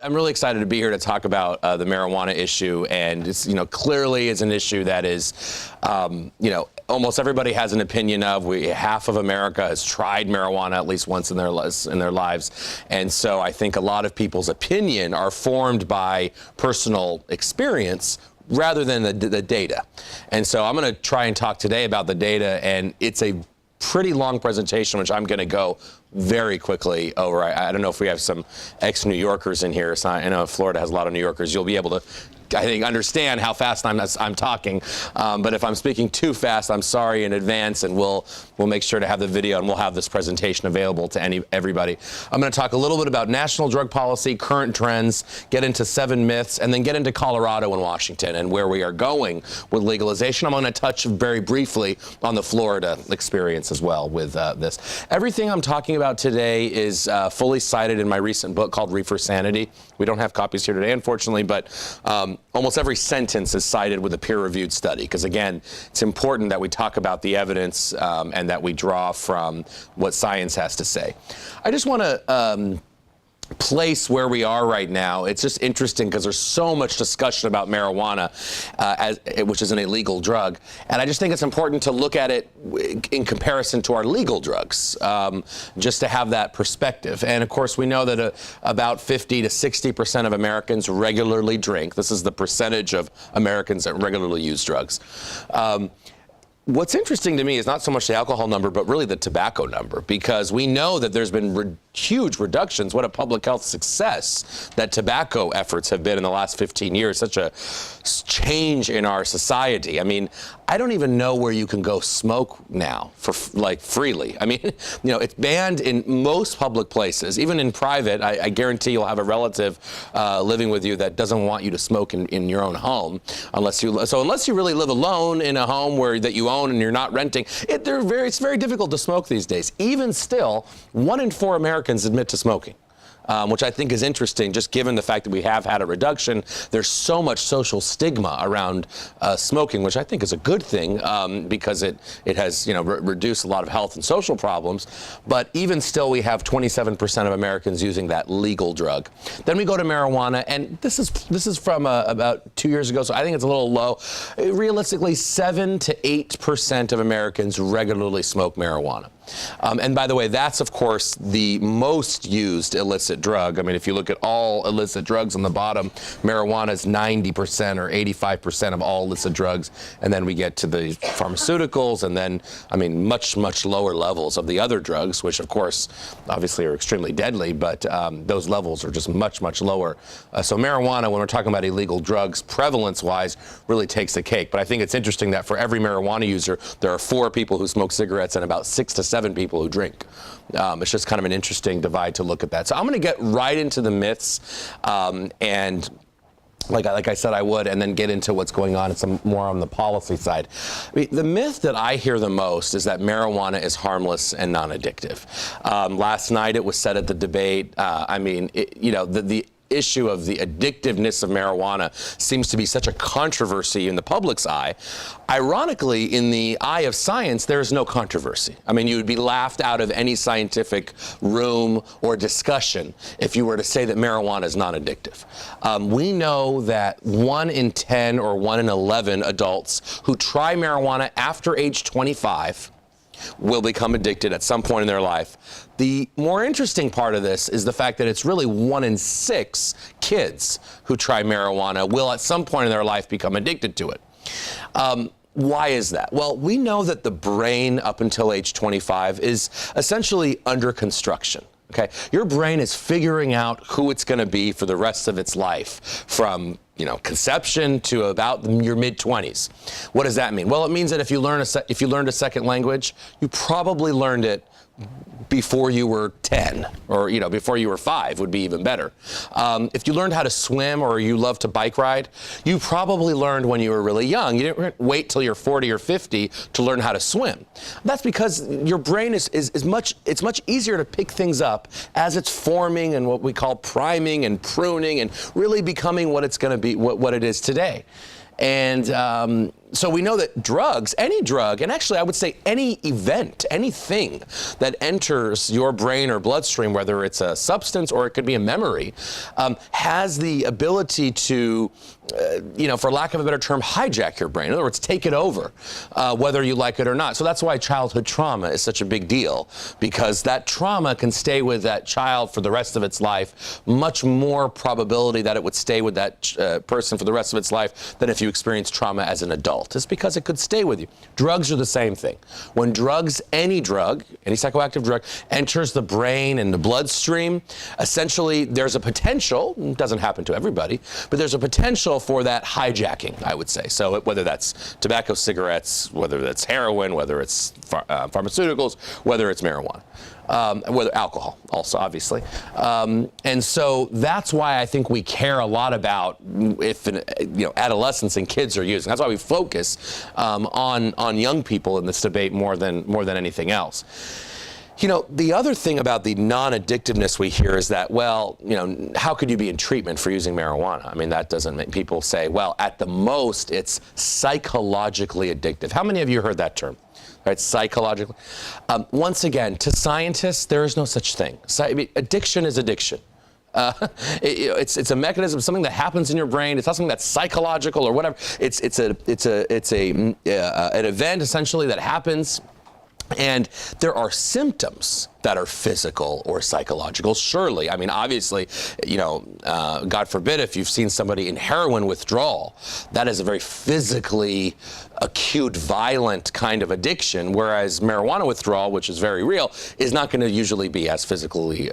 I'm really excited to be here to talk about the marijuana issue, and it's, clearly is an issue that is, almost everybody has an opinion of. Half of America has tried marijuana at least once in their lives, and so I think a lot of people's opinion are formed by personal experience rather than the data. And so I'm going to try and talk today about the data, and it's a pretty long presentation, which I'm going to go very quickly over. I don't know if we have some ex-New Yorkers in here. So I know Florida has a lot of New Yorkers. You'll be able to, I think, understand how fast I'm talking. But if I'm speaking too fast, I'm sorry in advance, and we'll make sure to have the video, and we'll have this presentation available to everybody. I'm going to talk a little bit about national drug policy, current trends, get into 7 myths, and then get into Colorado and Washington and where we are going with legalization. I'm going to touch very briefly on the Florida experience as well with this. Everything I'm talking about today is fully cited in my recent book called Reefer Sanity. We don't have copies here today, unfortunately, but almost every sentence is cited with a peer-reviewed study, because again, it's important that we talk about the evidence and that we draw from what science has to say. I just want to place where we are right now. It's just interesting because there's so much discussion about marijuana, which is an illegal drug, and I just think it's important to look at it in comparison to our legal drugs, just to have that perspective. And of course, we know that about 50 to 60% of Americans regularly drink. This is the percentage of Americans that regularly use drugs. What's interesting to me is not so much the alcohol number, but really the tobacco number, because we know that there's been huge reductions. What a public health success that tobacco efforts have been in the last 15 years, such a change in our society. I mean, I don't even know where you can go smoke now for freely. I mean, it's banned in most public places, even in private. I guarantee you'll have a relative living with you that doesn't want you to smoke in your own home, unless you really live alone in a home that you own and you're not renting. It's very difficult to smoke these days. Even still, 1 in 4 Americans admit to smoking. Which I think is interesting, just given the fact that we have had a reduction. There's so much social stigma around smoking, which I think is a good thing, because it has reduced a lot of health and social problems. But even still, we have 27% of Americans using that legal drug. Then we go to marijuana, and this is from about 2 years ago, so I think it's a little low. Realistically, 7 to 8% of Americans regularly smoke marijuana. And by the way, that's, of course, the most used illicit drug. I mean, if you look at all illicit drugs on the bottom, marijuana is 90% or 85% of all illicit drugs. And then we get to the pharmaceuticals, and then, I mean, much, much lower levels of the other drugs, which, of course, obviously are extremely deadly, but those levels are just much, much lower. So marijuana, when we're talking about illegal drugs, prevalence-wise, really takes the cake. But I think it's interesting that for every marijuana user, there are 4 people who smoke cigarettes and about 6 to 7 people who drink. It's just kind of an interesting divide to look at that. So I'm going to get right into the myths, and like I said I would, and then get into what's going on and some more on the policy side. I mean, the myth that I hear the most is that marijuana is harmless and non-addictive. Last night it was said at the debate. The issue of the addictiveness of marijuana seems to be such a controversy in the public's eye. Ironically, in the eye of science, there is no controversy. I mean, you would be laughed out of any scientific room or discussion if you were to say that marijuana is non-addictive. We know that 1 in 10 or 1 in 11 adults who try marijuana after age 25 will become addicted at some point in their life. The more interesting part of this is the fact that it's really 1 in 6 kids who try marijuana will at some point in their life become addicted to it. Why is that? Well, we know that the brain up until age 25 is essentially under construction. Okay, your brain is figuring out who it's going to be for the rest of its life, from conception to about your mid-20s. What does that mean? Well, it means that if you learned a second language, you probably learned it before you were 10, or before you were 5 would be even better. If you learned how to swim or you love to bike ride, you probably learned when you were really young. You didn't wait till you're 40 or 50 to learn how to swim. That's because your brain is much easier to pick things up as it's forming and what we call priming and pruning and really becoming what it's going to be, what it is today. And So we know that drugs, any drug, and actually I would say any event, anything that enters your brain or bloodstream, whether it's a substance or it could be a memory, has the ability to, for lack of a better term, hijack your brain. In other words, take it over, whether you like it or not. So that's why childhood trauma is such a big deal, because that trauma can stay with that child for the rest of its life. Much more probability that it would stay with that person for the rest of its life than if you experience trauma as an adult. It's because it could stay with you. Drugs are the same thing. When drugs, any psychoactive drug, enters the brain and the bloodstream, essentially there's a potential, it doesn't happen to everybody, but there's a potential for that hijacking, I would say. So whether that's tobacco, cigarettes, whether that's heroin, whether it's pharmaceuticals, whether it's marijuana. Whether alcohol also, obviously. And so that's why I think we care a lot about if adolescents and kids are using. That's why we focus on young people in this debate more than anything else. The other thing about the non-addictiveness we hear is that, how could you be in treatment for using marijuana? I mean, that doesn't make people say, well, at the most, it's psychologically addictive. How many of you heard that term? Right, psychologically. Once again, to scientists, there is no such thing. Addiction is addiction. It's a mechanism, something that happens in your brain. It's not something that's psychological or whatever. It's an event essentially that happens. And there are symptoms that are physical or psychological, surely. I mean, obviously, God forbid if you've seen somebody in heroin withdrawal, that is a very physically acute, violent kind of addiction, whereas marijuana withdrawal, which is very real, is not going to usually be as physically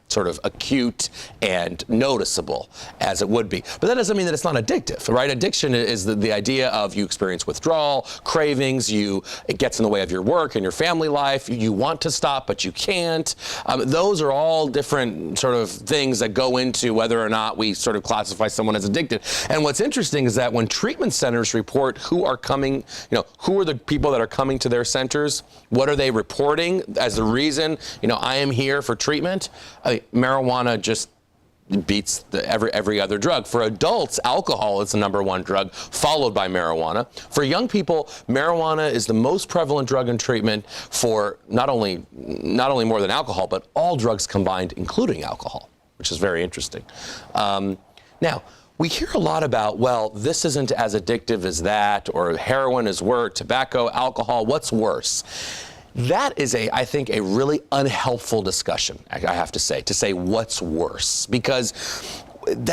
sort of acute and noticeable as it would be. But that doesn't mean that it's not addictive, right? Addiction is the idea of you experience withdrawal, cravings, it gets in the way of your work and your family life, you want to stop, but you can't. Those are all different sort of things that go into whether or not we sort of classify someone as addicted. And what's interesting is that when treatment centers report who are coming, who are the people that are coming to their centers, what are they reporting as the reason, I am here for treatment? Marijuana just beats every other drug. For adults, alcohol is the #1 drug, followed by marijuana. For young people, marijuana is the most prevalent drug in treatment for not only more than alcohol, but all drugs combined, including alcohol, which is very interesting. Now, we hear a lot about, this isn't as addictive as that, or heroin is worse, tobacco, alcohol, what's worse? That is I think, a really unhelpful discussion, I have to say what's worse, because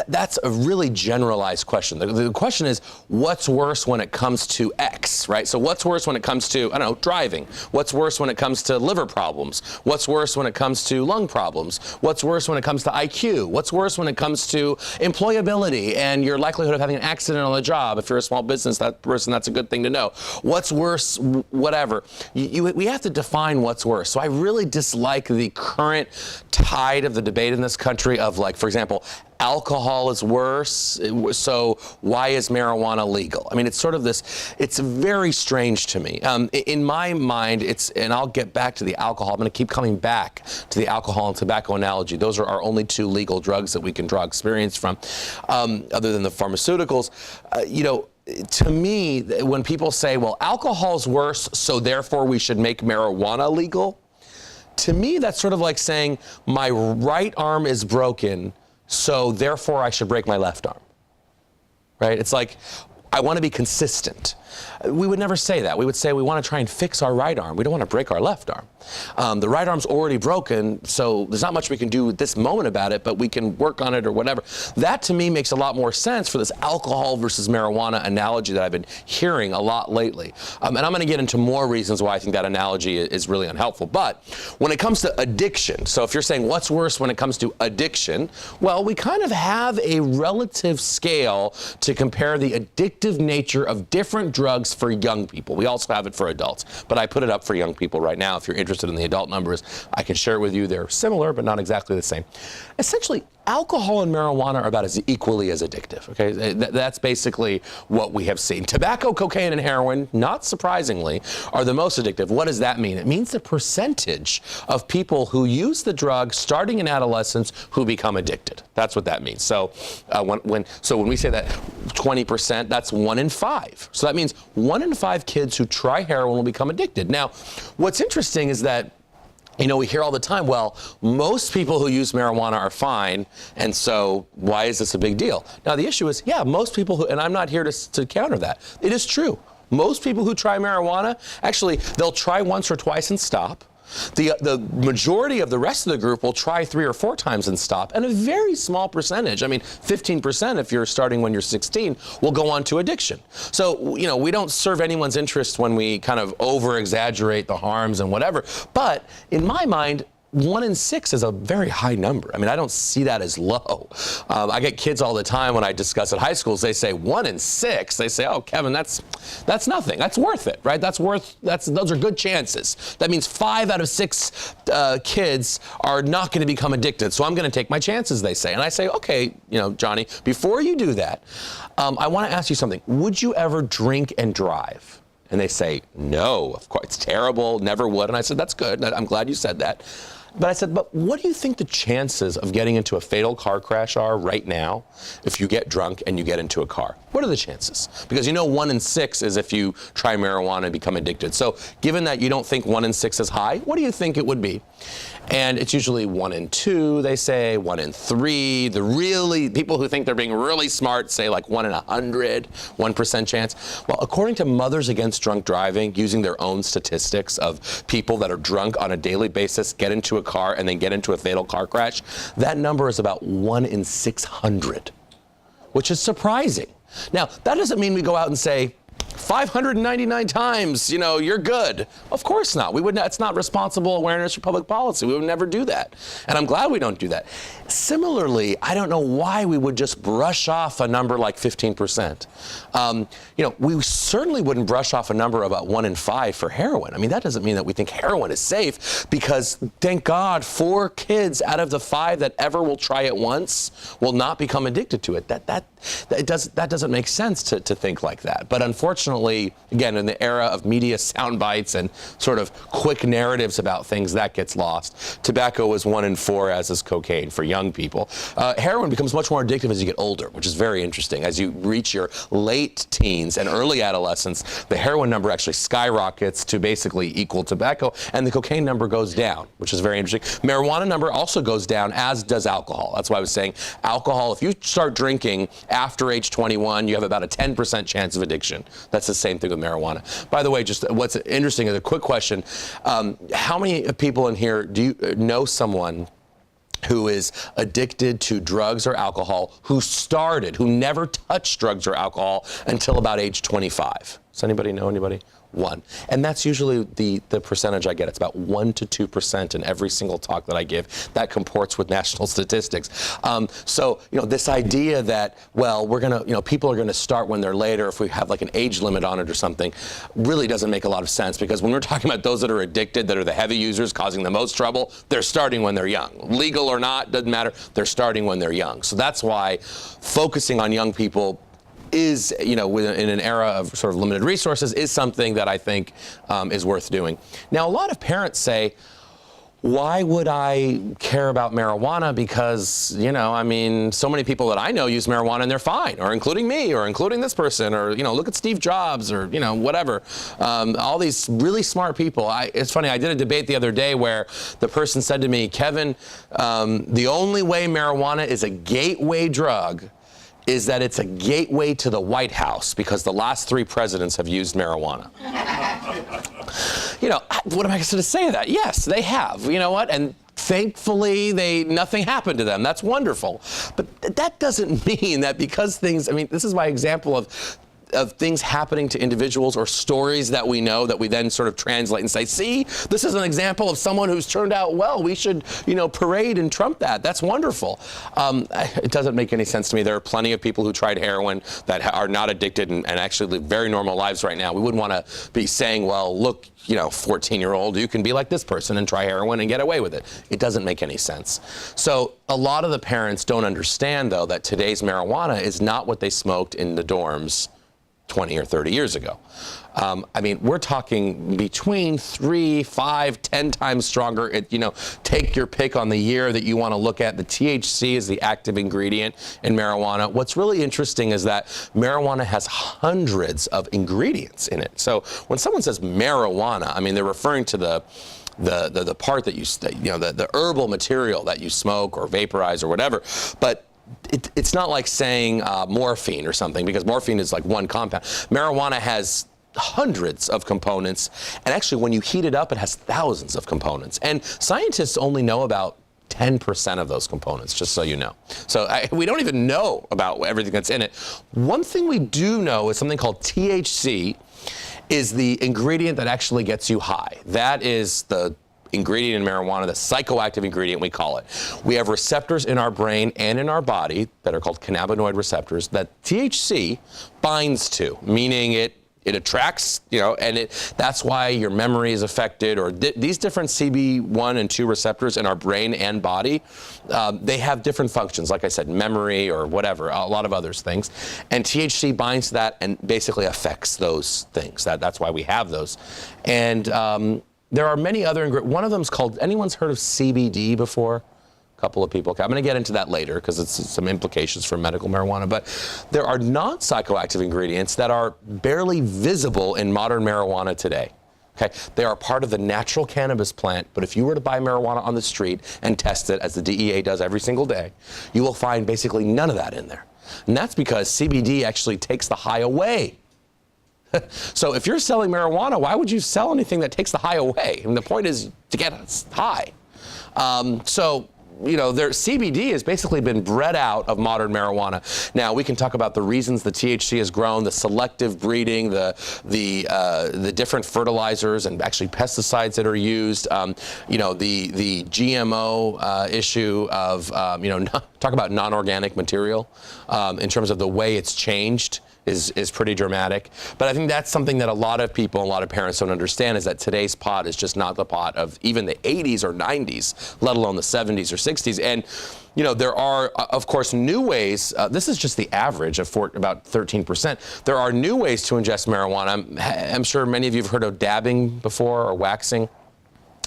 that's a really generalized question. The question is, what's worse when it comes to X, right? So what's worse when it comes to, driving? What's worse when it comes to liver problems? What's worse when it comes to lung problems? What's worse when it comes to IQ? What's worse when it comes to employability and your likelihood of having an accident on the job? If you're a small business that's a good thing to know. What's worse, whatever. We have to define what's worse. So I really dislike the current tide of the debate in this country of, for example, alcohol is worse, so why is marijuana legal? I mean, it's sort of it's very strange to me. In my mind, and I'll get back to the alcohol. I'm going to keep coming back to the alcohol and tobacco analogy. Those are our only 2 legal drugs that we can draw experience from, other than the pharmaceuticals. To me, when people say, alcohol's worse, so therefore we should make marijuana legal, to me, that's sort of like saying my right arm is broken, so therefore I should break my left arm, right? It's like, I want to be consistent. We would never say that. We would say we want to try and fix our right arm. We don't want to break our left arm. The right arm's already broken, so there's not much we can do at this moment about it, but we can work on it or whatever. That, to me, makes a lot more sense for this alcohol versus marijuana analogy that I've been hearing a lot lately. And I'm going to get into more reasons why I think that analogy is really unhelpful. But when it comes to addiction, so if you're saying what's worse when it comes to addiction, we kind of have a relative scale to compare the addictive nature of different drugs for young people. We also have it for adults, but I put it up for young people right now. If you're interested in the adult numbers, I can share it with you. They're similar, but not exactly the same. Essentially, alcohol and marijuana are about as equally as addictive, okay? That's basically what we have seen. Tobacco, cocaine, and heroin, not surprisingly, are the most addictive. What does that mean? It means the percentage of people who use the drug starting in adolescence who become addicted. That's what that means. So when we say that 20%, that's 1 in 5. So that means 1 in 5 kids who try heroin will become addicted. Now, what's interesting is that, you know, we hear all the time, well, most people who use marijuana are fine, and so why is this a big deal? Now, the issue is, yeah, most people who, and I'm not here to counter that. It is true. Most people who try marijuana, actually, they'll try once or twice and stop. The majority of the rest of the group will try 3 or 4 times and stop, and a very small percentage, I mean 15% if you're starting when you're 16, will go on to addiction. So, you know, we don't serve anyone's interest when we kind of over-exaggerate the harms and whatever, but in my mind, 1 in 6 is a very high number. I mean, I don't see that as low. I get kids all the time when I discuss at high schools, they say 1 in 6. They say, oh, Kevin, that's nothing. That's worth it, right? Those are good chances. That means 5 out of 6 kids are not going to become addicted. So I'm going to take my chances, they say. And I say, okay, you know, Johnny, before you do that, I want to ask you something. Would you ever drink and drive? And they say, no, of course, it's terrible, never would. And I said, that's good. I'm glad you said that. But I said, but what do you think the chances of getting into a fatal car crash are right now if you get drunk and you get into a car? What are the chances? Because you know 1 in 6 is if you try marijuana and become addicted. So given that you don't think 1 in 6 is high, what do you think it would be? And it's usually 1 in 2, they say, 1 in 3. People who think they're being really smart say like 1 in 100, 1% chance. Well, according to Mothers Against Drunk Driving, using their own statistics of people that are drunk on a daily basis, get into a car and then get into a fatal car crash, that number is about 1 in 600, which is surprising. Now, that doesn't mean we go out and say, 599 times, you know, you're good. Of course not. We would not. It's not responsible awareness for public policy. We would never do that. And I'm glad we don't do that. Similarly, I don't know why we would just brush off a number like 15%. You know, we certainly wouldn't brush off a number about 1 in 5 for heroin. I mean, that doesn't mean that we think heroin is safe, because thank God 4 kids out of the 5 that ever will try it once will not become addicted to it. That doesn't make sense to think like that. But unfortunately, again, in the era of media sound bites and sort of quick narratives about things, that gets lost. Tobacco is 1 in 4, as is cocaine for young people. Heroin becomes much more addictive as you get older, which is very interesting. As you reach your late teens and early adolescence, the heroin number actually skyrockets to basically equal tobacco, and the cocaine number goes down, which is very interesting. Marijuana number also goes down, as does alcohol. That's why I was saying alcohol, if you start drinking after age 21, you have about a 10% chance of addiction. That's the same thing with marijuana. By the way, just what's interesting is a quick question. How many people in here do you know someone who is addicted to drugs or alcohol, who never touched drugs or alcohol until about age 25? Does anybody know anybody? 1. And that's usually the percentage I get. It's about 1 to 2% in every single talk that I give. That comports with national statistics. So, you know, this idea that, well, people are gonna start when they're later if we have like an age limit on it or something, really doesn't make a lot of sense, because when we're talking about those that are addicted, that are the heavy users causing the most trouble, they're starting when they're young. Legal or not, doesn't matter. They're starting when they're young. So that's why focusing on young people is, you know, in an era of sort of limited resources, is something that I think is worth doing. Now, a lot of parents say, why would I care about marijuana? Because, you know, I mean, so many people that I know use marijuana and they're fine, or including me, or including this person, or, you know, look at Steve Jobs, or, you know, whatever. All these really smart people. It's funny, I did a debate the other day where the person said to me, Kevin, the only way marijuana is a gateway drug is that it's a gateway to the White House, because the last 3 presidents have used marijuana. You know, what am I going to say to that? Yes, they have. You know what? And thankfully, nothing happened to them. That's wonderful. But that doesn't mean that because things, I mean, this is my example of of things happening to individuals or stories that we know that we then sort of translate and say, see, this is an example of someone who's turned out well. We should, parade and trump that. That's wonderful. It doesn't make any sense to me. There are plenty of people who tried heroin that are not addicted and actually live very normal lives right now. We wouldn't want to be saying, well, look, 14-year-old, you can be like this person and try heroin and get away with it. It doesn't make any sense. So a lot of the parents don't understand, though, that today's marijuana is not what they smoked in the dorms 20 or 30 years ago. We're talking between 3, 5, 10 times stronger. Take your pick on the year that you want to look at. The THC is the active ingredient in marijuana. What's really interesting is that marijuana has hundreds of ingredients in it. So when someone says marijuana, they're referring to the part that the herbal material that you smoke or vaporize or whatever. But it's not like saying morphine or something, because morphine is like one compound. Marijuana has hundreds of components, and actually when you heat it up, it has thousands of components. And scientists only know about 10% of those components, just so you know. So we don't even know about everything that's in it. One thing we do know is something called THC is the ingredient that actually gets you high. That is the ingredient in marijuana, the psychoactive ingredient, we call it. We have receptors in our brain and in our body that are called cannabinoid receptors that THC binds to, meaning it attracts, and that's why your memory is affected, or these different CB1 and 2 receptors in our brain and body, they have different functions, like I said, memory or whatever, a lot of other things. And THC binds to that and basically affects those things. That's why we have those. And there are many other ingredients. One of them is called, anyone's heard of CBD before? A couple of people. Okay, I'm going to get into that later because it's some implications for medical marijuana. But there are non-psychoactive ingredients that are barely visible in modern marijuana today. Okay, they are part of the natural cannabis plant, but if you were to buy marijuana on the street and test it, as the DEA does every single day, you will find basically none of that in there. And that's because CBD actually takes the high away. So if you're selling marijuana, why would you sell anything that takes the high away? The point is to get us high. Their CBD has basically been bred out of modern marijuana. Now we can talk about the reasons the THC has grown, the selective breeding, the different fertilizers and actually pesticides that are used. The GMO issue of talk about non-organic material in terms of the way it's changed. Is pretty dramatic. But I think that's something that a lot of people, a lot of parents don't understand, is that today's pot is just not the pot of even the 80s or 90s, let alone the 70s or 60s. And, there are, of course, new ways. This is just the average of about 13%. There are new ways to ingest marijuana. I'm sure many of you have heard of dabbing before, or waxing.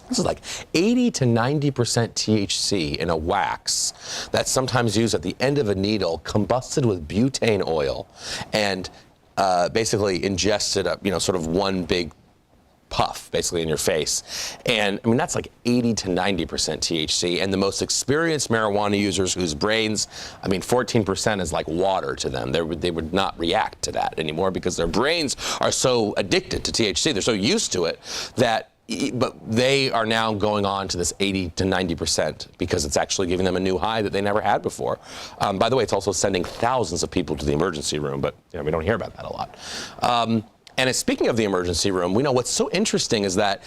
This is like 80 to 90% THC in a wax that's sometimes used at the end of a needle, combusted with butane oil, and basically ingested up, sort of one big puff basically in your face. And that's like 80 to 90% THC. And the most experienced marijuana users whose brains, 14% is like water to them. They would not react to that anymore because their brains are so addicted to THC. They're so used to it but they are now going on to this 80 to 90% because it's actually giving them a new high that they never had before. By the way, it's also sending thousands of people to the emergency room, but we don't hear about that a lot. Speaking of the emergency room, we know what's so interesting is that,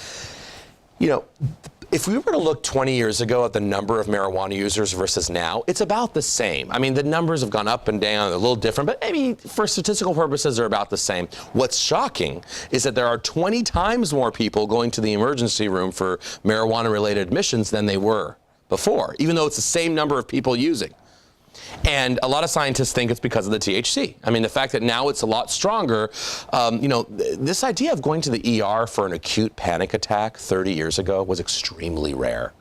if we were to look 20 years ago at the number of marijuana users versus now, it's about the same. The numbers have gone up and down, they're a little different, but maybe for statistical purposes, they're about the same. What's shocking is that there are 20 times more people going to the emergency room for marijuana-related admissions than they were before, even though it's the same number of people using. And a lot of scientists think it's because of the THC. The fact that now it's a lot stronger, this idea of going to the ER for an acute panic attack 30 years ago was extremely rare.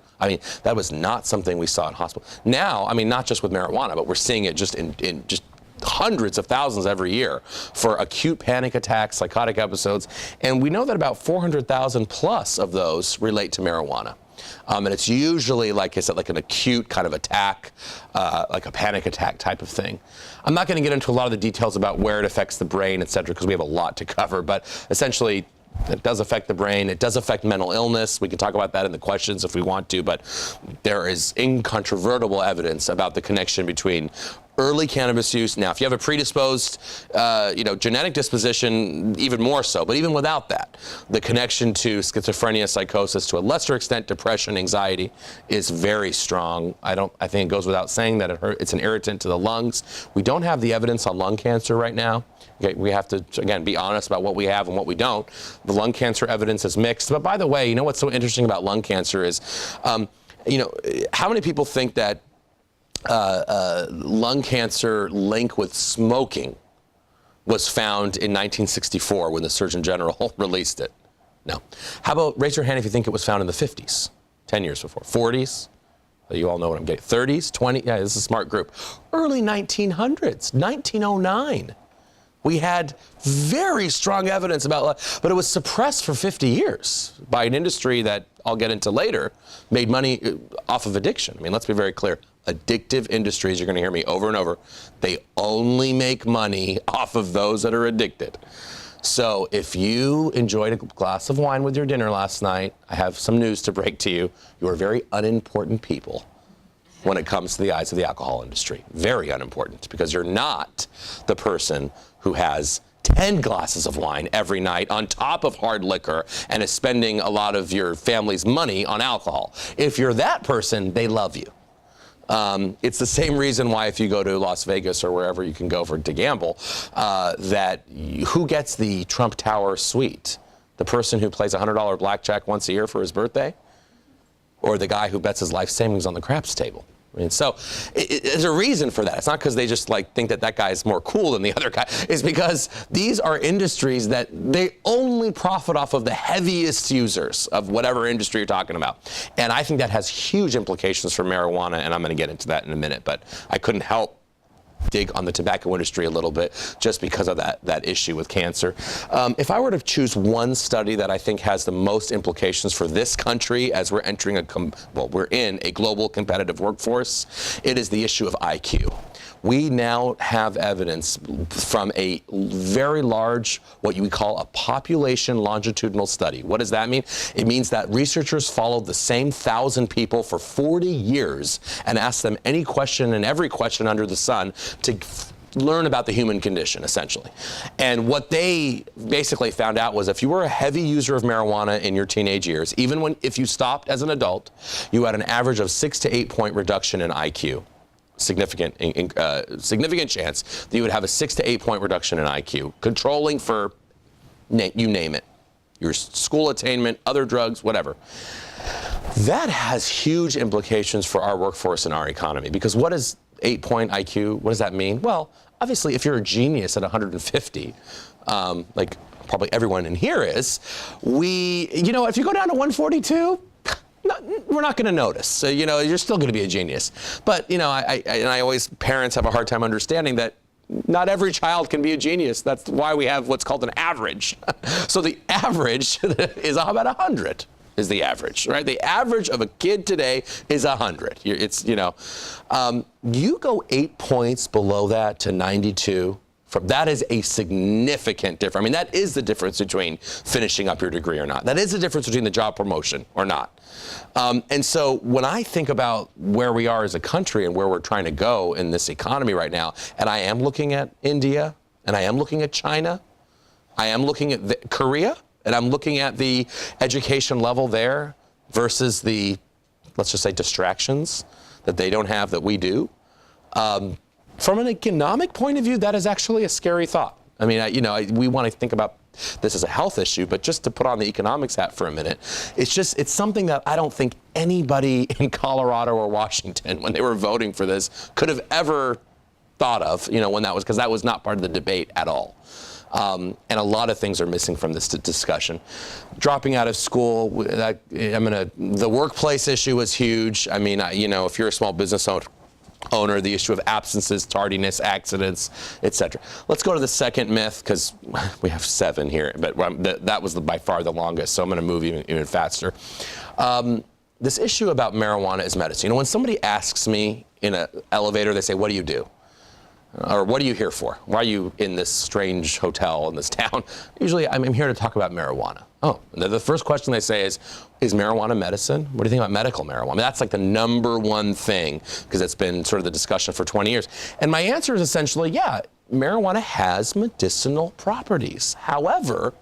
That was not something we saw in hospitals. Now, not just with marijuana, but we're seeing it just in just hundreds of thousands every year for acute panic attacks, psychotic episodes. And we know that about 400,000 plus of those relate to marijuana. And it's usually, like I said, like an acute kind of attack, like a panic attack type of thing. I'm not going to get into a lot of the details about where it affects the brain, et cetera, because we have a lot to cover. But essentially, it does affect the brain. It does affect mental illness. We can talk about that in the questions if we want to. But there is incontrovertible evidence about the connection between early cannabis use. Now, if you have a predisposed, genetic disposition, even more so. But even without that, the connection to schizophrenia, psychosis, to a lesser extent, depression, anxiety, is very strong. I think it goes without saying that it's an irritant to the lungs. We don't have the evidence on lung cancer right now. Okay, we have to, again, be honest about what we have and what we don't. The lung cancer evidence is mixed. But by the way, you know what's so interesting about lung cancer is, how many people think that lung cancer link with smoking was found in 1964 when the Surgeon General released it? No. How about raise your hand if you think it was found in the 50s, 10 years before, 40s? You all know what I'm getting. 30s, 20, yeah, this is a smart group. Early 1900s, 1909. We had very strong evidence about, but it was suppressed for 50 years by an industry that I'll get into later, made money off of addiction. I mean, let's be very clear. Addictive industries, you're going to hear me over and over, they only make money off of those that are addicted. So if you enjoyed a glass of wine with your dinner last night, I have some news to break to you. You are very unimportant people when it comes to the eyes of the alcohol industry. Very unimportant, because you're not the person who has 10 glasses of wine every night on top of hard liquor and is spending a lot of your family's money on alcohol. If you're that person, they love you. It's the same reason why if you go to Las Vegas or wherever you can go to gamble, who gets the Trump Tower suite? The person who plays $100 blackjack once a year for his birthday? Or the guy who bets his life savings on the craps table? I mean, so there's a reason for that. It's not because they just think that guy is more cool than the other guy. It's because these are industries that they only profit off of the heaviest users of whatever industry you're talking about. And I think that has huge implications for marijuana, and I'm going to get into that in a minute. But I couldn't help dig on the tobacco industry a little bit just because of that issue with cancer. If I were to choose one study that I think has the most implications for this country as we're entering we're in a global competitive workforce, it is the issue of IQ. We now have evidence from a very large, what you would call a population longitudinal study. What does that mean? It means that researchers followed the same 1,000 people for 40 years and asked them any question and every question under the sun to learn about the human condition, essentially. And what they basically found out was if you were a heavy user of marijuana in your teenage years, even if you stopped as an adult, you had an average of 6 to 8 point reduction in IQ. Significant chance that you would have a 6 to 8 point reduction in IQ, controlling for, you name it, your school attainment, other drugs, whatever. That has huge implications for our workforce and our economy, because what is 8 point IQ? What does that mean? Well, obviously, if you're a genius at 150, like probably everyone in here is, if you go down to 142, we're not going to notice. So, you're still going to be a genius. But, parents have a hard time understanding that not every child can be a genius. That's why we have what's called an average. So the average is about 100 is the average, right? The average of a kid today is 100. You go 8 points below that to 92. That is a significant difference. I mean, that is the difference between finishing up your degree or not. That is the difference between the job promotion or not. And so when I think about where we are as a country and where we're trying to go in this economy right now, and I am looking at India, and I am looking at China, I am looking at Korea, and I'm looking at the education level there versus the, let's just say, distractions that they don't have that we do. From an economic point of view, that is actually a scary thought. I mean, we want to think about this as a health issue, but just to put on the economics hat for a minute, it's something that I don't think anybody in Colorado or Washington, when they were voting for this, could have ever thought of, when that was, because that was not part of the debate at all. And a lot of things are missing from this discussion. Dropping out of school, the workplace issue is huge. I mean, if you're a small business owner, the issue of absences, tardiness, accidents, etc. Let's go to the second myth, because we have 7 here, but that was by far the longest, so I'm going to move even faster. This issue about marijuana as medicine. When somebody asks me in an elevator, they say, "What do you do?" Or what are you here for? Why are you in this strange hotel in this town? Usually I'm here to talk about marijuana. Oh, the first question they say is marijuana medicine? What do you think about medical marijuana? I mean, that's like the number one thing, because it's been sort of the discussion for 20 years. And my answer is essentially, yeah, marijuana has medicinal properties. However,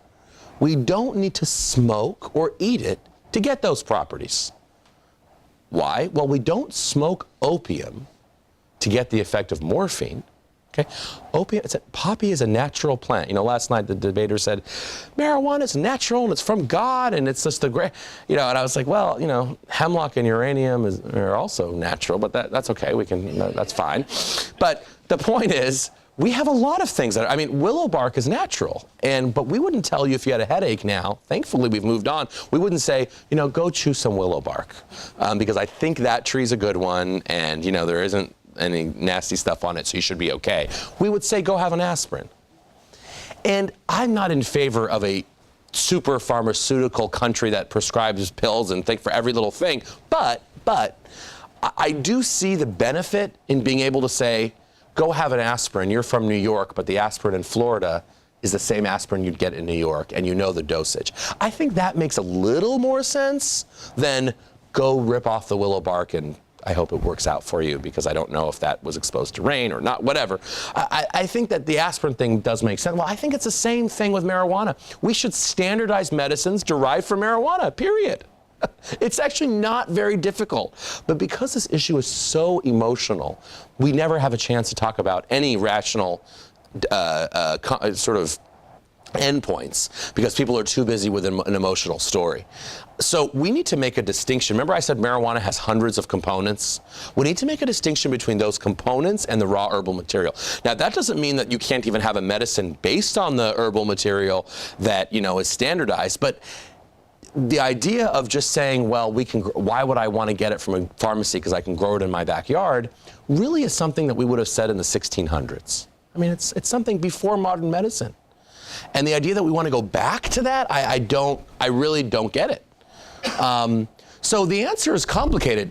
we don't need to smoke or eat it to get those properties. Why? Well, we don't smoke opium to get the effect of morphine. Okay, poppy is a natural plant. You know, last night the debater said, marijuana is natural and it's from God and it's just the great, you know, and I was like, well, you know, hemlock and uranium are also natural, but that's okay. We can, that's fine. But the point is, we have a lot of things that, I mean, willow bark is natural, but we wouldn't tell you if you had a headache now. Thankfully, we've moved on. We wouldn't say, you know, go chew some willow bark, because I think that tree's a good one, and, you know, there isn't any nasty stuff on it, so you should be okay. We would say, go have an aspirin. And I'm not in favor of a super pharmaceutical country that prescribes pills and think for every little thing, but I do see the benefit in being able to say, go have an aspirin. You're from New York, but the aspirin in Florida is the same aspirin you'd get in New York, and you know the dosage. I think that makes a little more sense than go rip off the willow bark, and I hope it works out for you, because I don't know if that was exposed to rain or not, whatever. I think that the aspirin thing does make sense. Well, I think it's the same thing with marijuana. We should standardize medicines derived from marijuana, period. It's actually not very difficult. But because this issue is so emotional, we never have a chance to talk about any rational sort of endpoints, because people are too busy with an emotional story. So we need to make a distinction. Remember I said marijuana has hundreds of components? We need to make a distinction between those components and the raw herbal material. Now, that doesn't mean that you can't even have a medicine based on the herbal material that, you know, is standardized, but the idea of just saying, well, why would I want to get it from a pharmacy because I can grow it in my backyard, really is something that we would have said in the 1600s. I mean, it's something before modern medicine. And the idea that we want to go back to that, I really don't get it. So the answer is complicated.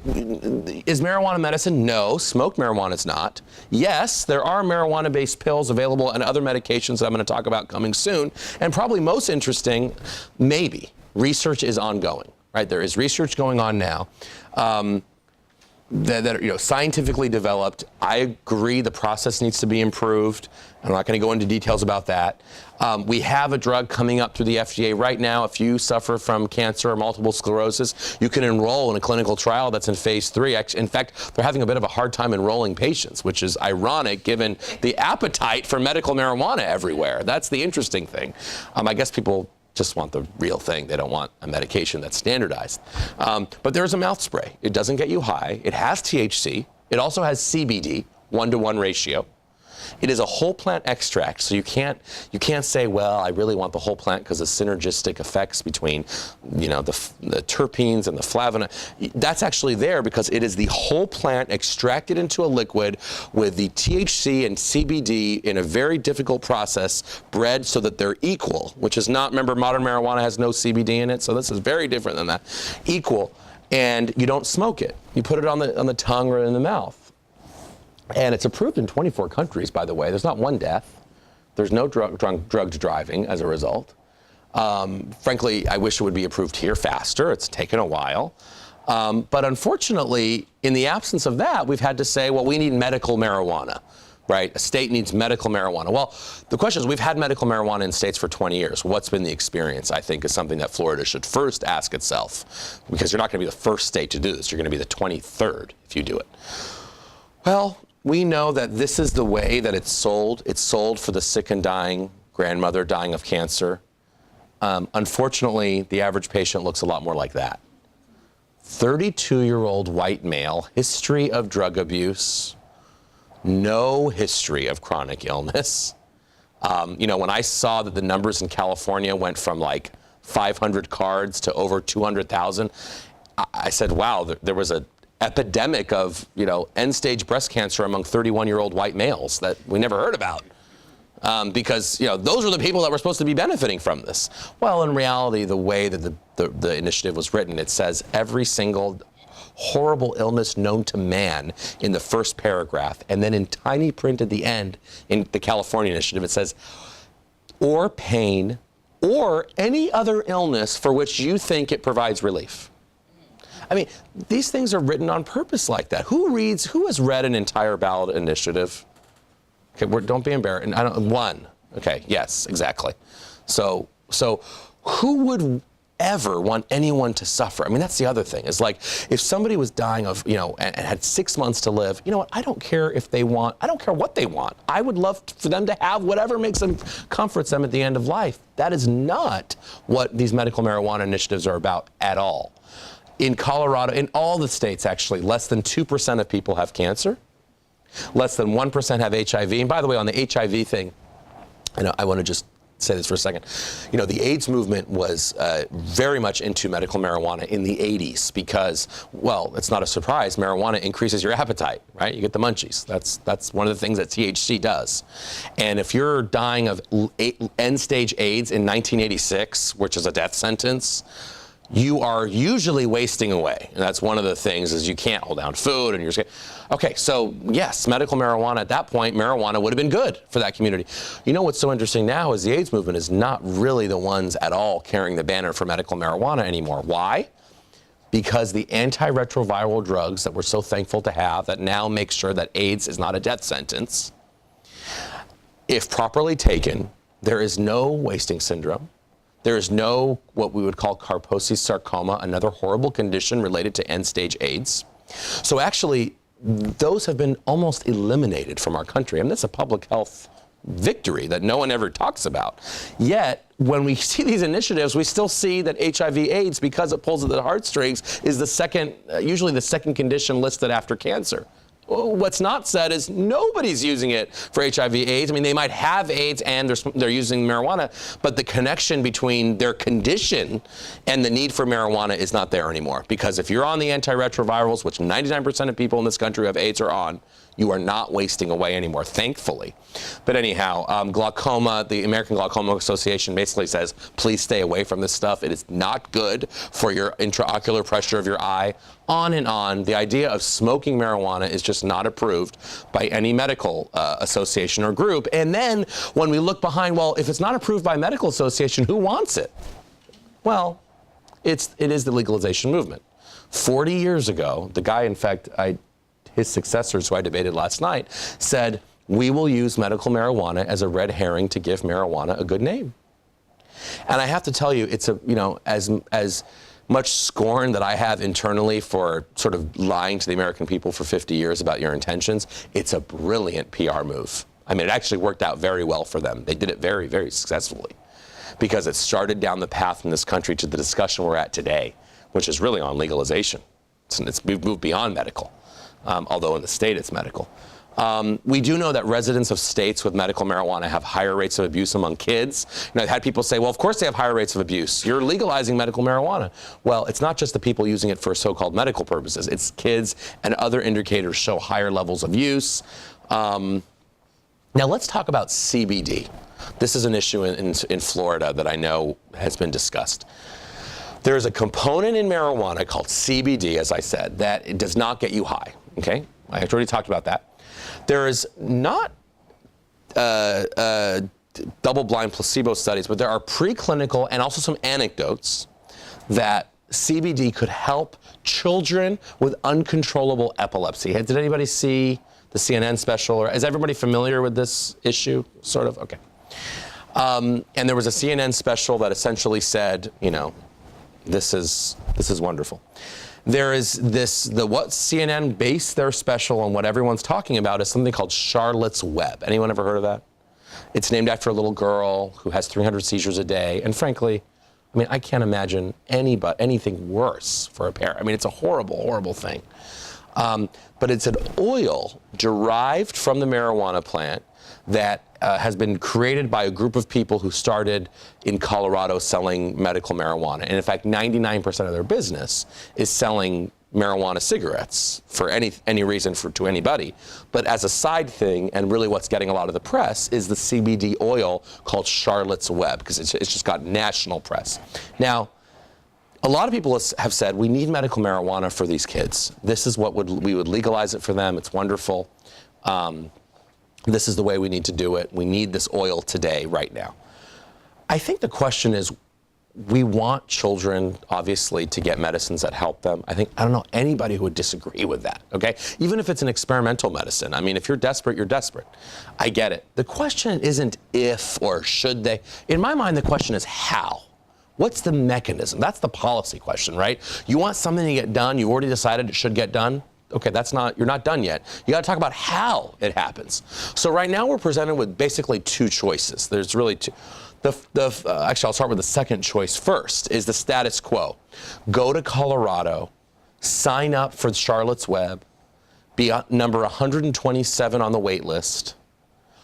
Is marijuana medicine? No. Smoked marijuana is not. Yes, there are marijuana-based pills available and other medications that I'm going to talk about coming soon. And probably most interesting, maybe. Research is ongoing, right? There is research going on now that are, you know, scientifically developed. I agree the process needs to be improved. I'm not going to go into details about that. We have a drug coming up through the FDA right now. If you suffer from cancer or multiple sclerosis, you can enroll in a clinical trial that's in phase 3. In fact, they're having a bit of a hard time enrolling patients, which is ironic given the appetite for medical marijuana everywhere. That's the interesting thing. I guess people just want the real thing. They don't want a medication that's standardized. But there's a mouth spray. It doesn't get you high. It has THC. It also has CBD, 1-to-1 ratio. It is a whole plant extract, so you can't say, well, I really want the whole plant because of synergistic effects between, you know, the terpenes and the flavonoid. That's actually there because it is the whole plant extracted into a liquid with the THC and CBD in a very difficult process, bred so that they're equal, which is not, remember, modern marijuana has no CBD in it, so this is very different than that. Equal, and you don't smoke it. You put it on the tongue or in the mouth. And it's approved in 24 countries, by the way. There's not one death. There's no drugged driving as a result. Frankly, I wish it would be approved here faster. It's taken a while. But unfortunately, in the absence of that, we've had to say, well, we need medical marijuana, right? A state needs medical marijuana. Well, the question is, we've had medical marijuana in states for 20 years. What's been the experience, I think, is something that Florida should first ask itself, because you're not going to be the first state to do this. You're going to be the 23rd if you do it. Well, we know that this is the way that it's sold. It's sold for the sick and dying, grandmother dying of cancer. Unfortunately, the average patient looks a lot more like that. 32-year-old white male, history of drug abuse, no history of chronic illness. You know, when I saw that the numbers in California went from like 500 cards to over 200,000, I said, wow, there was a epidemic of, you know, end-stage breast cancer among 31-year-old white males that we never heard about. Because, you know, those are the people that were supposed to be benefiting from this. Well, in reality, the way that the initiative was written, it says every single horrible illness known to man in the first paragraph. And then in tiny print at the end, in the California initiative, it says, or pain, or any other illness for which you think it provides relief. I mean, these things are written on purpose like that. Who has read an entire ballot initiative? Okay, don't be embarrassed. One. Okay, yes, exactly. So who would ever want anyone to suffer? I mean, that's the other thing. Is like, if somebody was dying of, and had 6 months to live, you know what? I don't care what they want. I would love for them to have whatever comforts them at the end of life. That is not what these medical marijuana initiatives are about at all. In Colorado, in all the states actually, less than 2% of people have cancer. Less than 1% have HIV. And by the way, on the HIV thing, I want to just say this for a second. The AIDS movement was very much into medical marijuana in the 80s because, well, it's not a surprise. Marijuana increases your appetite, right? You get the munchies. That's one of the things that THC does. And if you're dying of end-stage AIDS in 1986, which is a death sentence, you are usually wasting away. And that's one of the things is you can't hold down food and you're scared. Okay, so yes, medical marijuana at that point, marijuana would have been good for that community. You know what's so interesting now is the AIDS movement is not really the ones at all carrying the banner for medical marijuana anymore. Why? Because the antiretroviral drugs that we're so thankful to have that now make sure that AIDS is not a death sentence, if properly taken, there is no wasting syndrome. There is no what we would call Kaposi's sarcoma, another horrible condition related to end-stage AIDS. So actually, those have been almost eliminated from our country. I mean, that's a public health victory that no one ever talks about. Yet, when we see these initiatives, we still see that HIV/AIDS, because it pulls at the heartstrings, is usually the second condition listed after cancer. What's not said is nobody's using it for HIV/AIDS. I mean, they might have AIDS and they're using marijuana, but the connection between their condition and the need for marijuana is not there anymore. Because if you're on the antiretrovirals, which 99% of people in this country who have AIDS are on, you are not wasting away anymore, thankfully. But anyhow, glaucoma, the American Glaucoma Association basically says, please stay away from this stuff. It is not good for your intraocular pressure of your eye. On and on. The idea of smoking marijuana is just not approved by any medical association or group. And then when we look behind, well, if it's not approved by a medical association, who wants it? Well, it is the legalization movement. 40 years ago, the guy, in fact, his successors, who I debated last night, said, we will use medical marijuana as a red herring to give marijuana a good name. And I have to tell you, it's as much scorn that I have internally for sort of lying to the American people for 50 years about your intentions, it's a brilliant PR move. I mean, it actually worked out very well for them. They did it very, very successfully because it started down the path in this country to the discussion we're at today, which is really on legalization. We've moved beyond medical. Although in the state it's medical. We do know that residents of states with medical marijuana have higher rates of abuse among kids. I've had people say, well, of course they have higher rates of abuse. You're legalizing medical marijuana. Well, it's not just the people using it for so-called medical purposes. It's kids, and other indicators show higher levels of use. Now let's talk about CBD. This is an issue in Florida that I know has been discussed. There's a component in marijuana called CBD, as I said, that it does not get you high, okay? I already talked about that. There is not double-blind placebo studies, but there are preclinical and also some anecdotes that CBD could help children with uncontrollable epilepsy. Did anybody see the CNN special? Or is everybody familiar with this issue, sort of? Okay. And there was a CNN special that essentially said, this is wonderful. There is what CNN based their special on, what everyone's talking about, is something called Charlotte's Web. Anyone ever heard of that? It's named after a little girl who has 300 seizures a day. And frankly, I mean, I can't imagine anything worse for a parent. I mean, it's a horrible, horrible thing. But it's an oil derived from the marijuana plant that has been created by a group of people who started in Colorado selling medical marijuana. And in fact, 99% of their business is selling marijuana cigarettes for any reason to anybody. But as a side thing, and really what's getting a lot of the press, is the CBD oil called Charlotte's Web, because it's just got national press. Now, A lot of people have said we need medical marijuana for these kids. This is what we would legalize it for them. It's wonderful. This is the way we need to do it. We need this oil today, right now. I think the question is, we want children, obviously, to get medicines that help them. I don't know anybody who would disagree with that, okay? Even if it's an experimental medicine. I mean, if you're desperate, you're desperate. I get it. The question isn't if or should they. In my mind, the question is how. What's the mechanism? That's the policy question, right? You want something to get done, you already decided it should get done. Okay, you're not done yet. You got to talk about how it happens. So right now we're presented with basically two choices. There's really two. Actually, I'll start with the second choice first, is the status quo. Go to Colorado, sign up for Charlotte's Web, be number 127 on the wait list,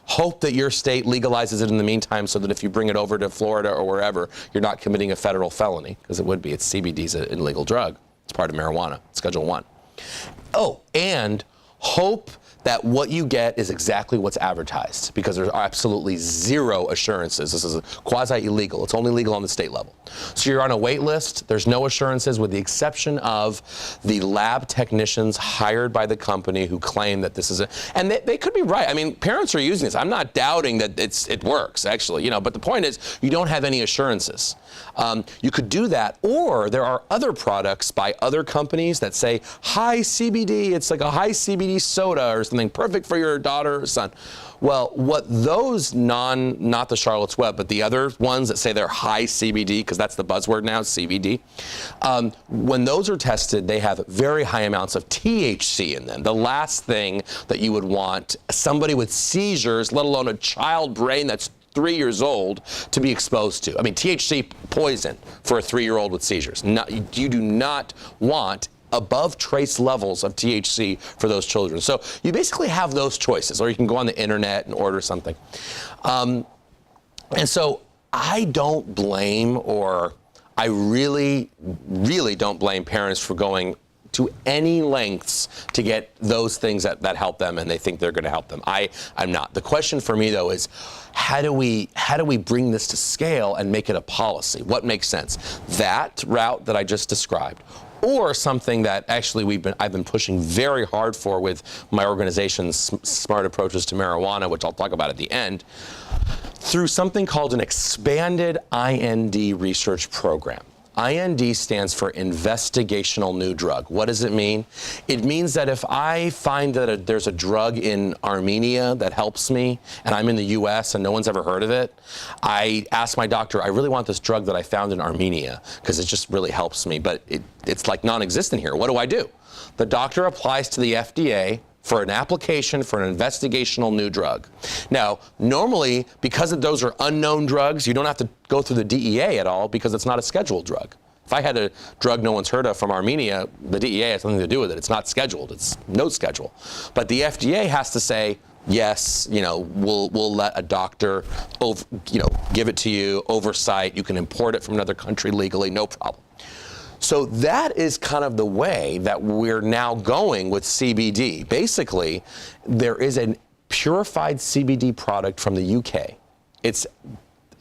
hope that your state legalizes it in the meantime so that if you bring it over to Florida or wherever, you're not committing a federal felony, because it would be. CBD's an illegal drug. It's part of marijuana, Schedule 1. Oh, and hope that what you get is exactly what's advertised, because there's absolutely zero assurances. This is quasi-illegal. It's only legal on the state level. So you're on a wait list. There's no assurances with the exception of the lab technicians hired by the company who claim that this is and they could be right. I mean, parents are using this. I'm not doubting that it works, actually, but the point is you don't have any assurances. You could do that, or there are other products by other companies that say high CBD, it's like a high CBD soda or something perfect for your daughter or son. Well, what those not the Charlotte's Web, but the other ones that say they're high CBD, because that's the buzzword now, CBD, when those are tested, they have very high amounts of THC in them. The last thing that you would want somebody with seizures, let alone a child brain that's 3 years old, to be exposed to. I mean, THC poison for a 3-year-old with seizures. You do not want above trace levels of THC for those children. So you basically have those choices, or you can go on the internet and order something. And so I don't blame, or I really, really don't blame parents for going to any lengths to get those things that help them, and they think they're going to help them. I'm not. The question for me, though, is how do we bring this to scale and make it a policy? What makes sense? That route that I just described, or something that actually I've been pushing very hard for with my organization's Smart Approaches to Marijuana, which I'll talk about at the end, through something called an expanded IND research program. IND stands for Investigational New Drug. What does it mean? It means that if I find that there's a drug in Armenia that helps me, and I'm in the US and no one's ever heard of it, I ask my doctor, I really want this drug that I found in Armenia, because it just really helps me, but it's like non-existent here. What do? The doctor applies to the FDA for an application for an investigational new drug. Now, normally, because those are unknown drugs, you don't have to go through the DEA at all, because it's not a scheduled drug. If I had a drug no one's heard of from Armenia, the DEA has nothing to do with it. It's not scheduled. It's no schedule. But the FDA has to say, yes, we'll let a doctor, give it to you, oversight. You can import it from another country legally, no problem. So that is kind of the way that we're now going with CBD. Basically, there is a purified CBD product from the UK. It's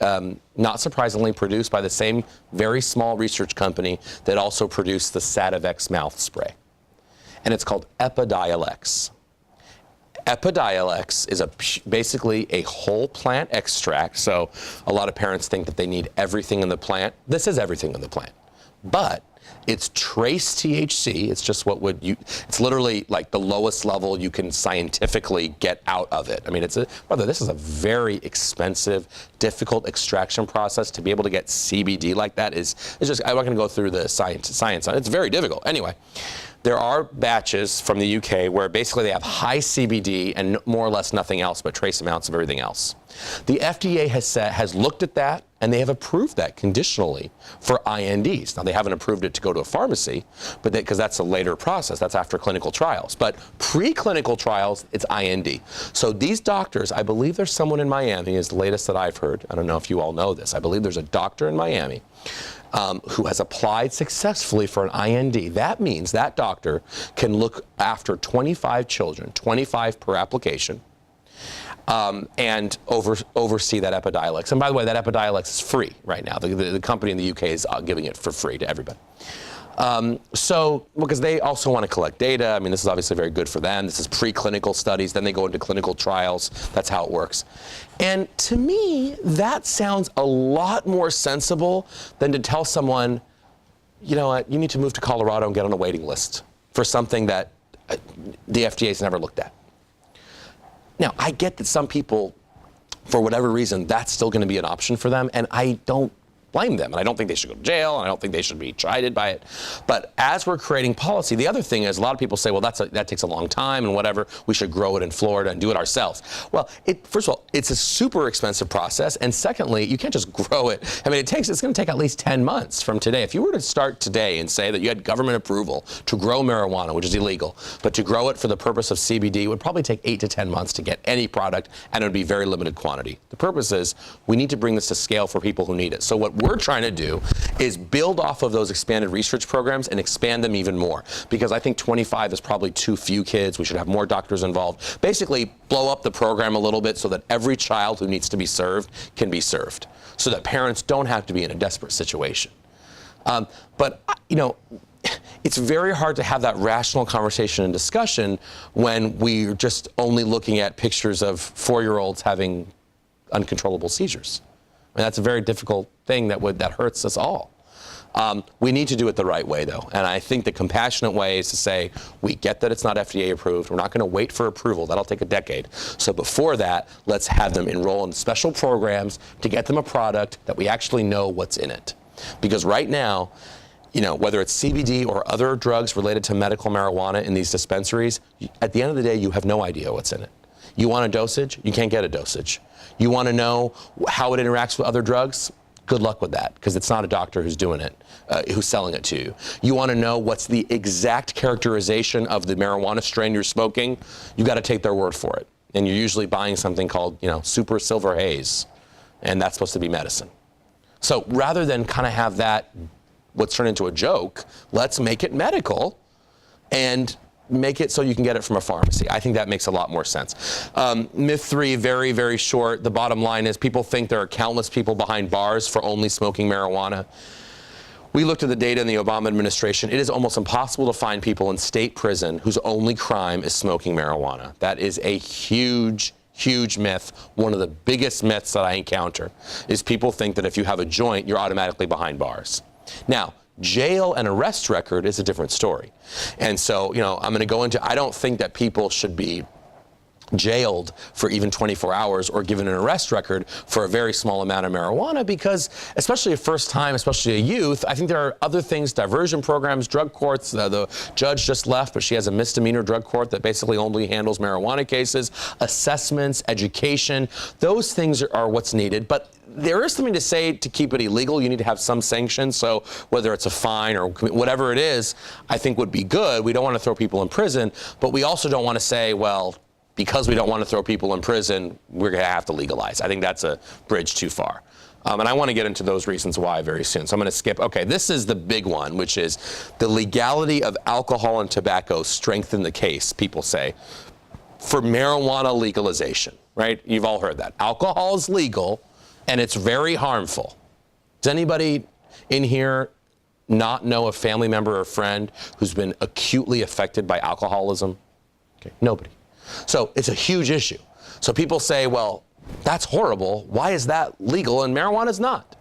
not surprisingly produced by the same very small research company that also produced the Sativex mouth spray. And it's called Epidiolex. Epidiolex is basically a whole plant extract. So a lot of parents think that they need everything in the plant. This is everything in the plant. But it's trace THC. It's just it's literally like the lowest level you can scientifically get out of it. I mean, this is a very expensive, difficult extraction process. To be able to get CBD like that it's just, I'm not going to go through the science on it. It's very difficult. Anyway, there are batches from the UK where basically they have high CBD and more or less nothing else but trace amounts of everything else. The FDA has looked at that, and they have approved that conditionally for INDs. Now, they haven't approved it to go to a pharmacy, but because that's a later process. That's after clinical trials. But preclinical trials, it's IND. So these doctors, I believe there's someone in Miami, is the latest that I've heard. I don't know if you all know this. I believe there's a doctor in Miami who has applied successfully for an IND. That means that doctor can look after 25 children, 25 per application, and oversee that Epidiolex. And by the way, that Epidiolex is free right now. The company in the UK is giving it for free to everybody. Because they also want to collect data. I mean, this is obviously very good for them. This is preclinical studies. Then they go into clinical trials. That's how it works. And to me, that sounds a lot more sensible than to tell someone, you know what, you need to move to Colorado and get on a waiting list for something that the FDA's never looked at. Now, I get that some people, for whatever reason, that's still going to be an option for them, and I don't blame them, and I don't think they should go to jail, and I don't think they should be chided by it. But as we're creating policy, the other thing is a lot of people say, well, that takes a long time and whatever, we should grow it in Florida and do it ourselves. Well, first of all, it's a super expensive process, and secondly, you can't just grow it. I mean, it's going to take at least 10 months from today. If you were to start today and say that you had government approval to grow marijuana, which is illegal, but to grow it for the purpose of CBD, it would probably take 8 to 10 months to get any product, and it would be very limited quantity. The purpose is we need to bring this to scale for people who need it. So what we're trying to do is build off of those expanded research programs and expand them even more, because I think 25 is probably too few kids. We should have more doctors involved. Basically, blow up the program a little bit so that every child who needs to be served can be served, so that parents don't have to be in a desperate situation. But, you know, it's very hard to have that rational conversation and discussion when we're just only looking at pictures of 4-year-olds having uncontrollable seizures. I mean, that's a very difficult thing that hurts us all. We need to do it the right way, though. And I think the compassionate way is to say, we get that it's not FDA approved. We're not going to wait for approval. That'll take a decade. So before that, let's have them enroll in special programs to get them a product that we actually know what's in it. Because right now, you know, whether it's CBD or other drugs related to medical marijuana in these dispensaries, at the end of the day, you have no idea what's in it. You want a dosage? You can't get a dosage. You want to know how it interacts with other drugs? Good luck with that, because it's not a doctor who's doing it, who's selling it to you. You want to know what's the exact characterization of the marijuana strain you're smoking? You got to take their word for it. And you're usually buying something called, you know, super silver haze, and that's supposed to be medicine. So rather than kind of have that, what's turned into a joke, let's make it medical and make it so you can get it from a pharmacy. I think that makes a lot more sense. Myth 3, very, very short. The bottom line is people think there are countless people behind bars for only smoking marijuana. We looked at the data in the Obama administration. It is almost impossible to find people in state prison whose only crime is smoking marijuana. That is a huge, huge myth. One of the biggest myths that I encounter is people think that if you have a joint, you're automatically behind bars. Now, jail and arrest record is a different story. And so, you know, I'm going to go into, I don't think that people should be jailed for even 24 hours or given an arrest record for a very small amount of marijuana, because especially a first time, especially a youth, I think there are other things, diversion programs, drug courts. The judge just left, but she has a misdemeanor drug court that basically only handles marijuana cases, assessments, education. Those things are what's needed. But there is something to say to keep it illegal. You need to have some sanctions. So whether it's a fine or whatever it is, I think would be good. We don't want to throw people in prison, but we also don't want to say, well, because we don't want to throw people in prison, we're going to have to legalize. I think that's a bridge too far. And I want to get into those reasons why very soon. So I'm going to skip. Okay, this is the big one, which is the legality of alcohol and tobacco strengthen the case, people say, for marijuana legalization, right? You've all heard that. Alcohol is legal, and it's very harmful. Does anybody in here not know a family member or friend who's been acutely affected by alcoholism? Okay, nobody. So it's a huge issue. So people say, well, that's horrible. Why is that legal and marijuana is not?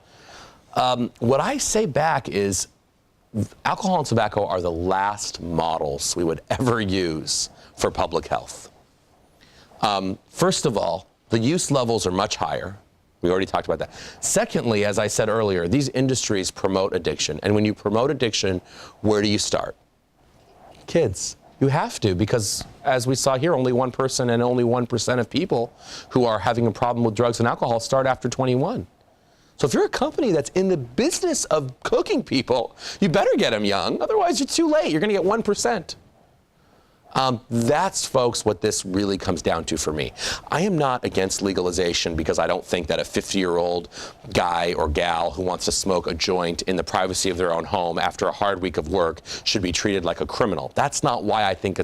What I say back is alcohol and tobacco are the last models we would ever use for public health. First of all, the use levels are much higher. We already talked about that. Secondly, as I said earlier, these industries promote addiction. And when you promote addiction, where do you start? Kids. You have to, because as we saw here, only 1% and only 1% of people who are having a problem with drugs and alcohol start after 21. So if you're a company that's in the business of cooking people, you better get them young. Otherwise, you're too late. You're going to get 1%. That's, folks, what this really comes down to for me. I am not against legalization because I don't think that a 50-year-old guy or gal who wants to smoke a joint in the privacy of their own home after a hard week of work should be treated like a criminal. That's not why I think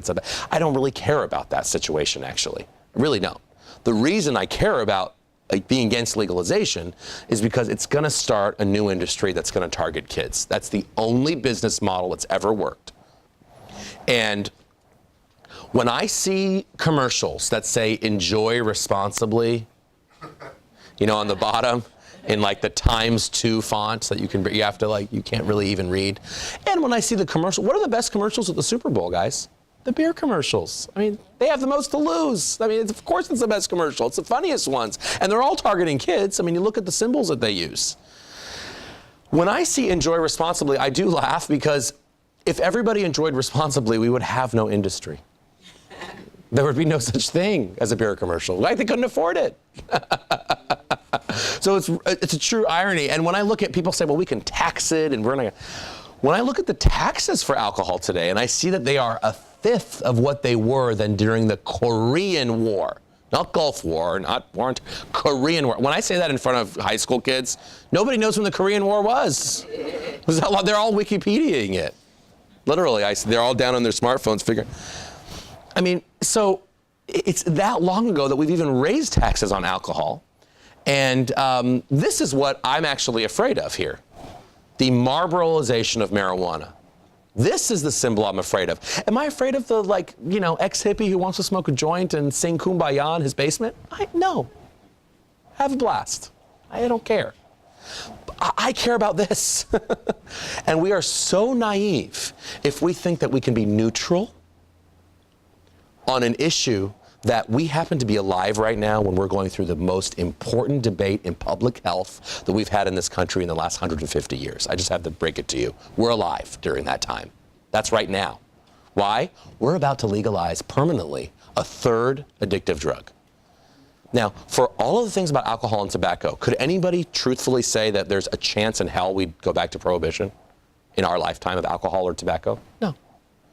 I don't really care about that situation, actually. I really don't. the reason I care about being against legalization is because it's going to start a new industry that's going to target kids. That's the only business model that's ever worked. And when I see commercials that say enjoy responsibly, you know, on the bottom in like the ×2 font that you have to like, you can't really even read. And when I see the commercial, what are the best commercials at the Super Bowl, guys? The beer commercials. I mean, they have the most to lose. I mean, of course it's the best commercial. It's the funniest ones. And they're all targeting kids. I mean, you look at the symbols that they use. When I see enjoy responsibly, I do laugh because if everybody enjoyed responsibly, we would have no industry. There would be no such thing as a beer commercial. Like, they couldn't afford it. So it's a true irony. And when I look at people say, well, we can tax it and we're going to... When I look at the taxes for alcohol today and I see that they are 1/5 of what they were than during the Korean War, not Gulf War, not Korean War. When I say that in front of high school kids, nobody knows when the Korean War was. They're all Wikipediaing it. Literally, they're all down on their smartphones figuring. I mean, so it's that long ago that we've even raised taxes on alcohol. And this is what I'm actually afraid of here. The Marlboroization of marijuana. This is the symbol I'm afraid of. Am I afraid of the, like, you know, ex-hippie who wants to smoke a joint and sing Kumbaya in his basement? No. Have a blast. I don't care. I care about this. And we are so naive if we think that we can be neutral on an issue that we happen to be alive right now when we're going through the most important debate in public health that we've had in this country in the last 150 years. I just have to break it to you. We're alive during that time. That's right now. Why? We're about to legalize permanently a 3rd addictive drug. Now, for all of the things about alcohol and tobacco, could anybody truthfully say that there's a chance in hell we'd go back to prohibition in our lifetime of alcohol or tobacco? No.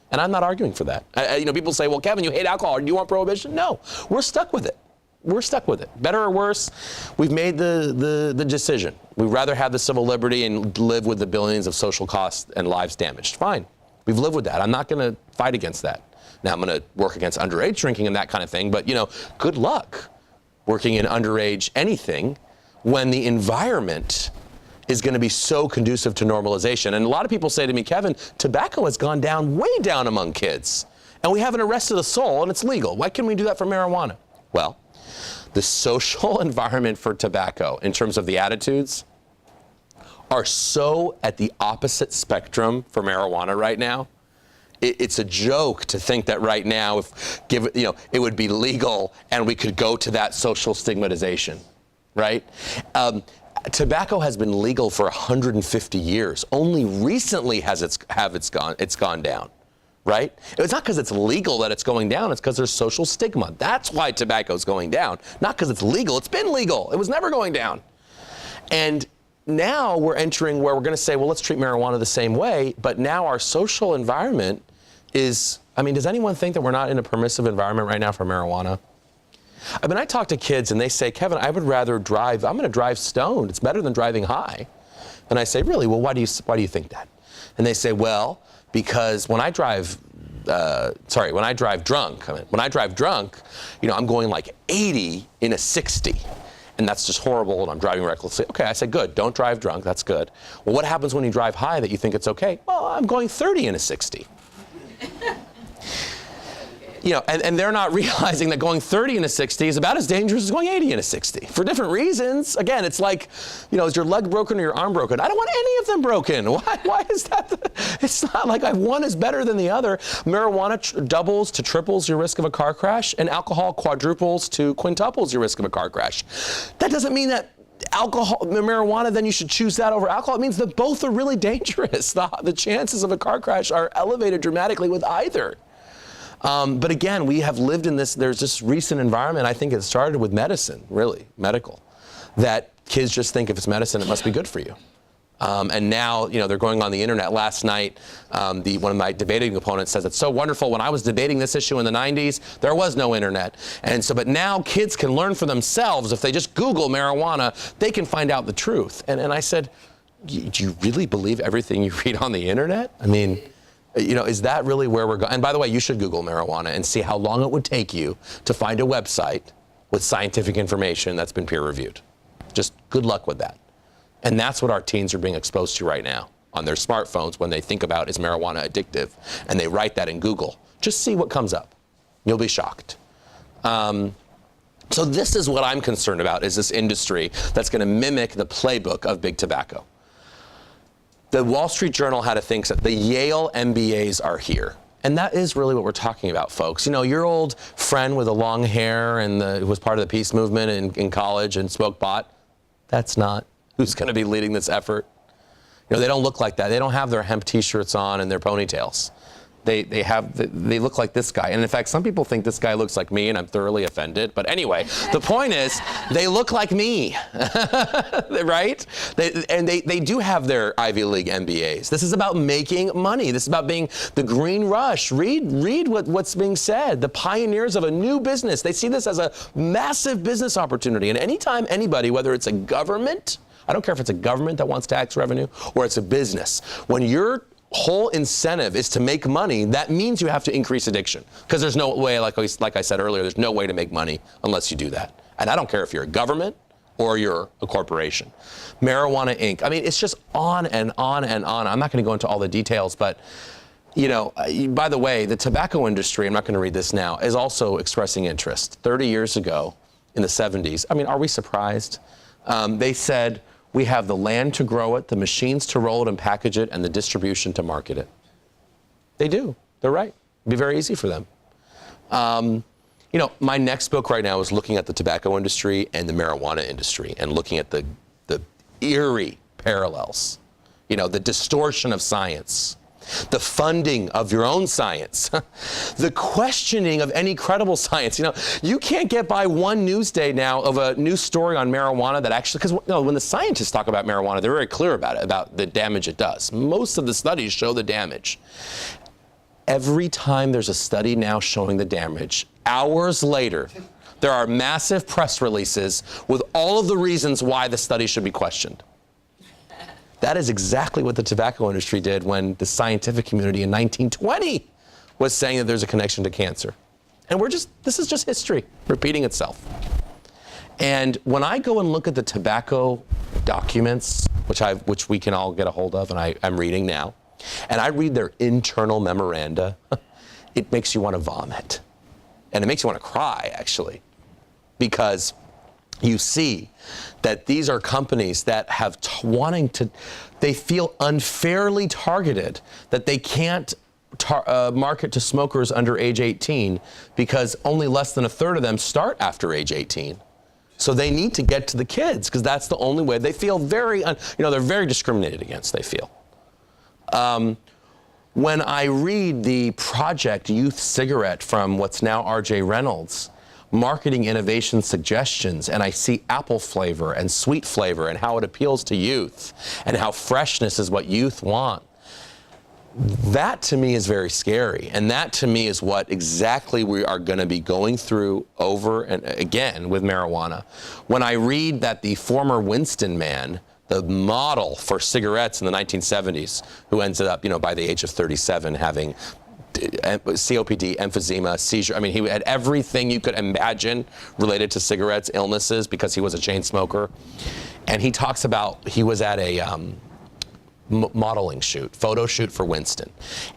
And I'm not arguing for that. You know, people say, well, Kevin, you hate alcohol. Do you want prohibition? No, we're stuck with it. We're stuck with it. Better or worse, we've made the decision. We'd rather have the civil liberty and live with the billions of social costs and lives damaged. Fine. We've lived with that. I'm not going to fight against that. Now, I'm going to work against underage drinking and that kind of thing. But, you know, good luck working in underage anything when the environment is going to be so conducive to normalization. And a lot of people say to me, Kevin, tobacco has gone down, way down among kids. And we haven't arrested a soul, and it's legal. Why can't we do that for marijuana? Well, the social environment for tobacco, in terms of the attitudes, are so at the opposite spectrum for marijuana right now. It's a joke to think that right now, it would be legal and we could go to that social stigmatization, right? Tobacco has been legal for 150 years. Only recently has it's gone down, right? It's not because it's legal that it's going down. It's because there's social stigma. That's why tobacco's going down. Not because it's legal. It's been legal. It was never going down. And now we're entering where we're going to say, well, let's treat marijuana the same way. But now our social environment is, I mean, does anyone think that we're not in a permissive environment right now for marijuana? I mean, I talk to kids and they say, Kevin, I would rather drive, I'm going to drive stoned. It's better than driving high. And I say, really? Well, why do you think that? And they say, well, because when I drive drunk, you know, I'm going like 80 in a 60. And that's just horrible, and I'm driving recklessly. Okay, I said, good, don't drive drunk, that's good. Well, what happens when you drive high that you think it's okay? Well, I'm going 30 in a 60. You know, and they're not realizing that going 30 in a 60 is about as dangerous as going 80 in a 60 for different reasons. Again, it's like, you know, is your leg broken or your arm broken? I don't want any of them broken. Why is that? It's not like one is better than the other. Marijuana doubles to triples your risk of a car crash, and alcohol quadruples to quintuples your risk of a car crash. That doesn't mean that marijuana, then you should choose that over alcohol. It means that both are really dangerous. The chances of a car crash are elevated dramatically with either. But again, we have lived in there's this recent environment, I think it started with medicine, really, medical, that kids just think if it's medicine, it must be good for you. And now, you know, they're going on the internet. Last night, one of my debating opponents says, it's so wonderful. When I was debating this issue in the 90s, there was no internet. And so, but now kids can learn for themselves. If they just Google marijuana, they can find out the truth. And I said, do you really believe everything you read on the internet? I mean, you know, is that really where we're going? And by the way, you should Google marijuana and see how long it would take you to find a website with scientific information that's been peer reviewed. Just good luck with that. And that's what our teens are being exposed to right now on their smartphones when they think about, is marijuana addictive? And they write that in Google. Just see what comes up. You'll be shocked. So this is what I'm concerned about, is this industry that's going to mimic the playbook of big tobacco. The Wall Street Journal had a thing that the Yale MBAs are here. And that is really what we're talking about, folks. You know, your old friend with the long hair and who was part of the peace movement in college and smoked pot, that's not who's going to be leading this effort. You know, they don't look like that. They don't have their hemp T-shirts on and their ponytails. They look like this guy. And in fact, some people think this guy looks like me, and I'm thoroughly offended. But anyway, the point is, they look like me, right? They do have their Ivy League MBAs. This is about making money. This is about being the green rush. Read what's being said. The pioneers of a new business. They see this as a massive business opportunity. And anytime anybody, whether it's a government, I don't care if it's a government that wants tax revenue, or it's a business, when your whole incentive is to make money, that means you have to increase addiction. Because there's no way, like I said earlier, there's no way to make money unless you do that. And I don't care if you're a government or you're a corporation. Marijuana Inc. I mean, it's just on and on and on. I'm not going to go into all the details, but, you know, by the way, the tobacco industry, I'm not going to read this now, is also expressing interest. 30 years ago, in the 70s, I mean, are we surprised? They said, we have the land to grow it, the machines to roll it and package it, and the distribution to market it. They do. They're right. It'd be very easy for them. You know, my next book right now is looking at the tobacco industry and the marijuana industry and looking at the eerie parallels. You know, the distortion of science, the funding of your own science, the questioning of any credible science. You know, you can't get by one news day now of a news story on marijuana that actually, because when the scientists talk about marijuana, they're very clear about it, about the damage it does. Most of the studies show the damage. Every time there's a study now showing the damage, hours later, there are massive press releases with all of the reasons why the study should be questioned. That is exactly what the tobacco industry did when the scientific community in 1920 was saying that there's a connection to cancer. And this is just history repeating itself. And when I go and look at the tobacco documents, which we can all get a hold of, and I'm reading now, and I read their internal memoranda, it makes you want to vomit. And it makes you want to cry, actually, because you see that these are companies that have they feel unfairly targeted, that they can't market to smokers under age 18 because only less than a third of them start after age 18. So they need to get to the kids because that's the only way. They feel they're very discriminated against, they feel. When I read the Project Youth Cigarette from what's now R.J. Reynolds, marketing innovation suggestions, and I see apple flavor and sweet flavor and how it appeals to youth and how freshness is what youth want. That to me is very scary, and that to me is what exactly we are going to be going through over and again with marijuana. When I read that the former Winston man, the model for cigarettes in the 1970s, who ended up, by the age of 37 having COPD, emphysema, seizure. I mean, he had everything you could imagine related to cigarettes, illnesses, because he was a chain smoker. And he talks about he was at a modeling shoot, photo shoot for Winston.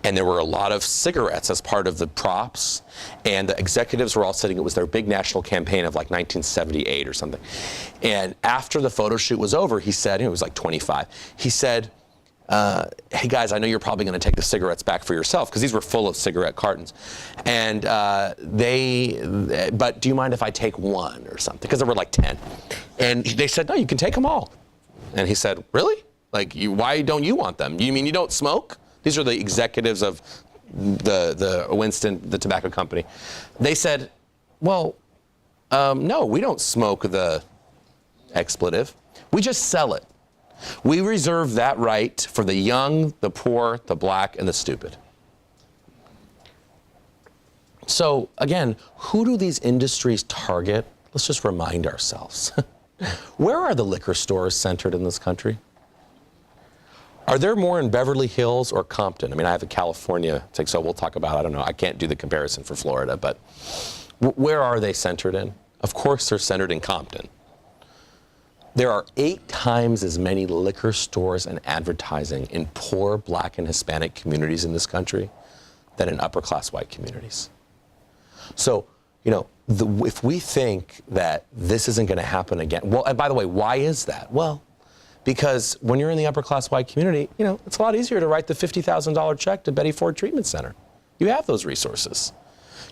And there were a lot of cigarettes as part of the props. And the executives were all sitting. It was their big national campaign of like 1978 or something. And after the photo shoot was over, he said, it was like 25, he said, hey guys, I know you're probably going to take the cigarettes back for yourself, because these were full of cigarette cartons. And but do you mind if I take one or something? Because there were like 10. And they said, no, you can take them all. And he said, really? Like, why don't you want them? You mean you don't smoke? These are the executives of the Winston, the tobacco company. They said, well, no, we don't smoke the expletive. We just sell it. We reserve that right for the young, the poor, the black, and the stupid. So again, who do these industries target? Let's just remind ourselves. Where are the liquor stores centered in this country? Are there more in Beverly Hills or Compton? I mean, I have a California, so we'll talk about, I don't know, I can't do the comparison for Florida, but where are they centered in? Of course, they're centered in Compton. There are 8 times as many liquor stores and advertising in poor Black and Hispanic communities in this country than in upper-class white communities. So, you know, if we think that this isn't going to happen again, well, and by the way, why is that? Well, because when you're in the upper-class white community, you know, it's a lot easier to write the $50,000 check to Betty Ford Treatment Center. You have those resources.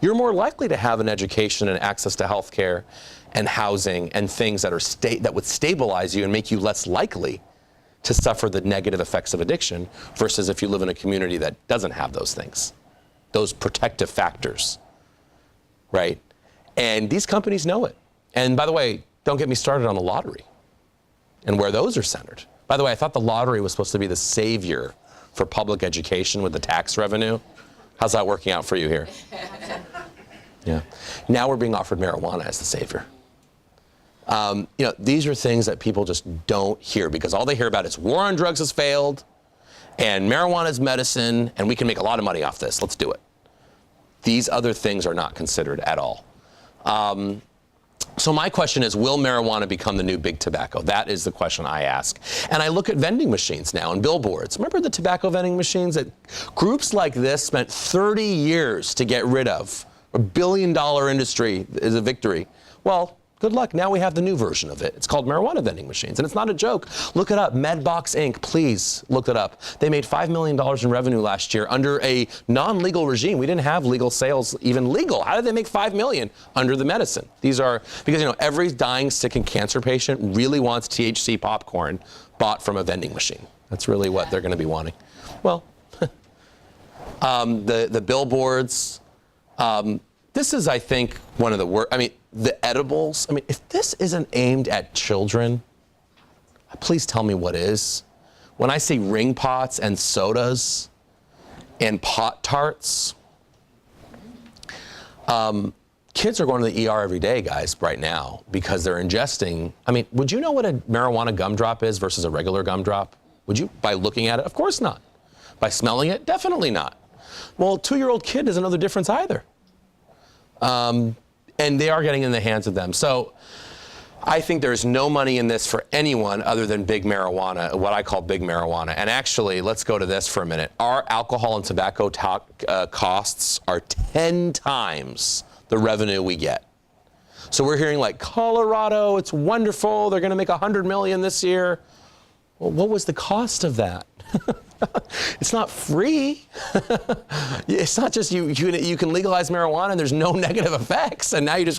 You're more likely to have an education and access to health care and housing and things that that would stabilize you and make you less likely to suffer the negative effects of addiction versus if you live in a community that doesn't have those things, those protective factors, right? And these companies know it. And by the way, don't get me started on the lottery and where those are centered. By the way, I thought the lottery was supposed to be the savior for public education with the tax revenue. How's that working out for you here? Yeah. Now we're being offered marijuana as the savior. You know, these are things that people just don't hear because all they hear about is war on drugs has failed and marijuana is medicine and we can make a lot of money off this. Let's do it. These other things are not considered at all. So my question is, will marijuana become the new big tobacco? That is the question I ask. And I look at vending machines now and billboards. Remember the tobacco vending machines that groups like this spent 30 years to get rid of? A $1 billion industry is a victory. Well, good luck. Now we have the new version of it. It's called marijuana vending machines. And it's not a joke. Look it up. Medbox Inc. Please look it up. They made $5 million in revenue last year under a non-legal regime. We didn't have legal sales even legal. How did they make $5 million under the medicine? These are, because, you know, every dying, sick, and cancer patient really wants THC popcorn bought from a vending machine. That's really what they're going to be wanting. Well, the billboards, this is, I think, one of the worst. I mean, the edibles. I mean, if this isn't aimed at children, please tell me what is. When I see ring pots and sodas and pot tarts, kids are going to the ER every day, guys, right now, because they're ingesting. I mean, would you know what a marijuana gumdrop is versus a regular gumdrop? Would you, by looking at it? Of course not. By smelling it? Definitely not. Well, a 2-year-old kid doesn't know the difference either. And they are getting in the hands of them. So I think there's no money in this for anyone other than big marijuana, what I call big marijuana. And actually, let's go to this for a minute. Our alcohol and tobacco costs are 10 times the revenue we get. So we're hearing like Colorado, it's wonderful, they're going to make $100 million this year. Well, what was the cost of that? It's not free. It's not just you can legalize marijuana and there's no negative effects, and now you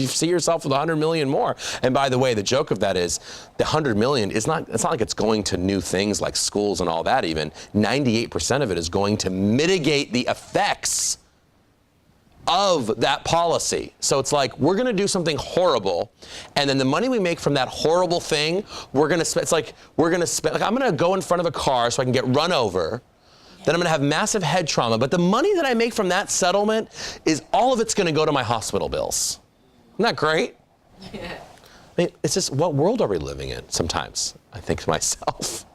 see yourself with 100 million more. And by the way, the joke of that is the 100 million is not, it's not like it's going to new things like schools and all that. Even 98% of it is going to mitigate the effects of that policy. So it's like, we're going to do something horrible, and then the money we make from that horrible thing, we're going to spend. It's like, we're going to spend, like, I'm going to go in front of a car so I can get run over, then I'm going to have massive head trauma, but the money that I make from that settlement is all of it's going to go to my hospital bills. Isn't that great? Yeah. I mean, it's just, what world are we living in sometimes, I think to myself.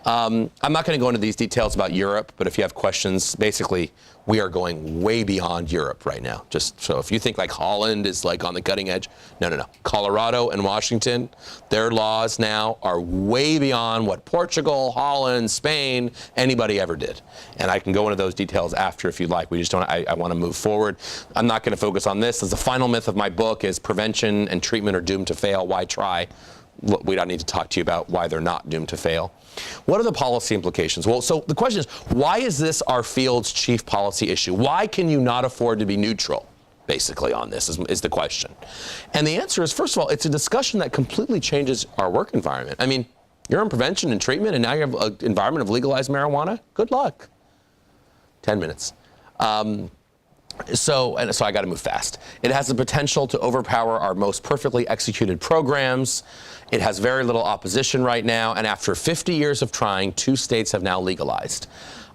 I'm not going to go into these details about Europe, but if you have questions, basically, we are going way beyond Europe right now. Just so if you think like Holland is like on the cutting edge, no. Colorado and Washington, their laws now are way beyond what Portugal, Holland, Spain, anybody ever did. And I can go into those details after if you'd like. We just don't, I want to move forward. I'm not going to focus on this. The final myth of my book is prevention and treatment are doomed to fail. Why try? We don't need to talk to you about why they're not doomed to fail. What are the policy implications? Well, so the question is, why is this our field's chief policy issue? Why can you not afford to be neutral, basically, on this is the question. And the answer is, first of all, it's a discussion that completely changes our work environment. I mean, you're in prevention and treatment, and now you have an environment of legalized marijuana? Good luck. 10 minutes. So I got to move fast. It has the potential to overpower our most perfectly executed programs. It has very little opposition right now, and after 50 years of trying, 2 states have now legalized.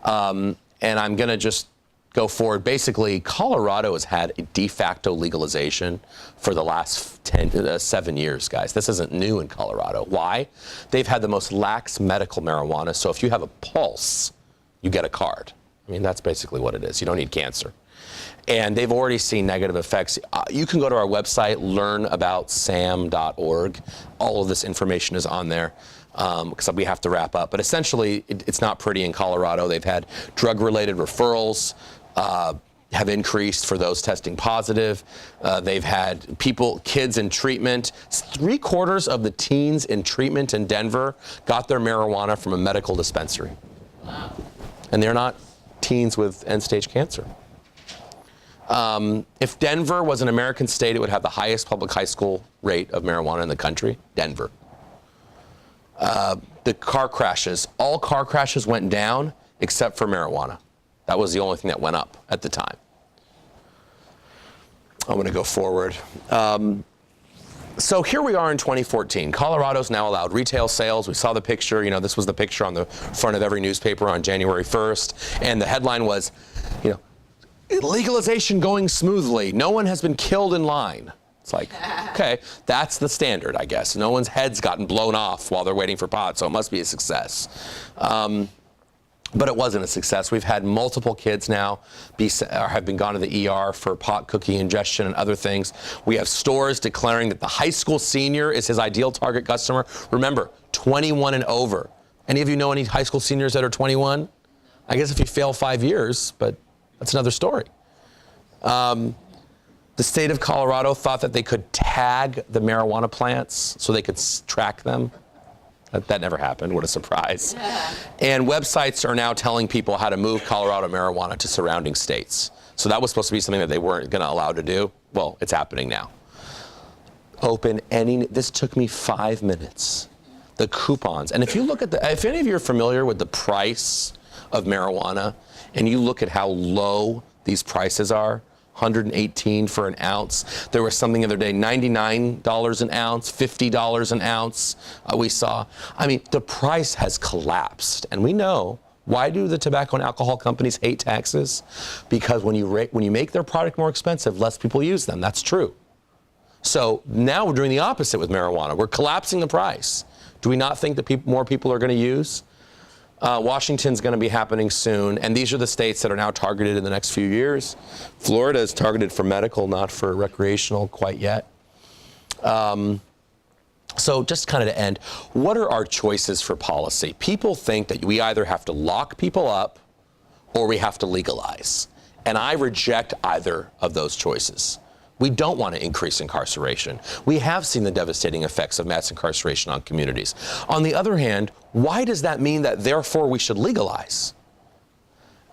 And I'm going to just go forward. Basically, Colorado has had a de facto legalization for the last 7 years, guys. This isn't new in Colorado. Why? They've had the most lax medical marijuana, so if you have a pulse, you get a card. I mean, that's basically what it is. You don't need cancer. And they've already seen negative effects. You can go to our website, learnaboutsam.org. All of this information is on there because we have to wrap up. But essentially, it's not pretty in Colorado. They've had drug-related referrals have increased for those testing positive. They've had kids in treatment. 3/4 of the teens in treatment in Denver got their marijuana from a medical dispensary. Wow. And they're not teens with end-stage cancer. If Denver was an American state, it would have the highest public high school rate of marijuana in the country. Denver. The car crashes, all car crashes went down except for marijuana. That was the only thing that went up at the time. I'm going to go forward. So here we are in 2014. Colorado's now allowed retail sales. We saw the picture. You know, this was the picture on the front of every newspaper on January 1st. And the headline was, you know, legalization going smoothly. No one has been killed in line. It's like, okay, that's the standard, I guess. No one's head's gotten blown off while they're waiting for pot, so it must be a success. But it wasn't a success. We've had multiple kids now have been gone to the ER for pot cookie ingestion and other things. We have stores declaring that the high school senior is his ideal target customer. Remember, 21 and over. Any of you know any high school seniors that are 21? I guess if you fail 5 years, but that's another story. The state of Colorado thought that they could tag the marijuana plants so they could track them. That never happened. What a surprise. Yeah. And websites are now telling people how to move Colorado marijuana to surrounding states. So that was supposed to be something that they weren't going to allow to do. Well, it's happening now. This took me 5 minutes. The coupons. And if you look at if any of you are familiar with the price of marijuana and you look at how low these prices are, $118 for an ounce. There was something the other day, $99 an ounce, $50 an ounce we saw. I mean, the price has collapsed. And we know, why do the tobacco and alcohol companies hate taxes? Because when you make their product more expensive, less people use them. That's true. So now we're doing the opposite with marijuana. We're collapsing the price. Do we not think that more people are going to use? Washington's going to be happening soon, and these are the states that are now targeted in the next few years. Florida is targeted for medical, not for recreational quite yet. So just kind of to end, what are our choices for policy? People think that we either have to lock people up or we have to legalize, and I reject either of those choices. We don't want to increase incarceration. We have seen the devastating effects of mass incarceration on communities. On the other hand, why does that mean that therefore we should legalize?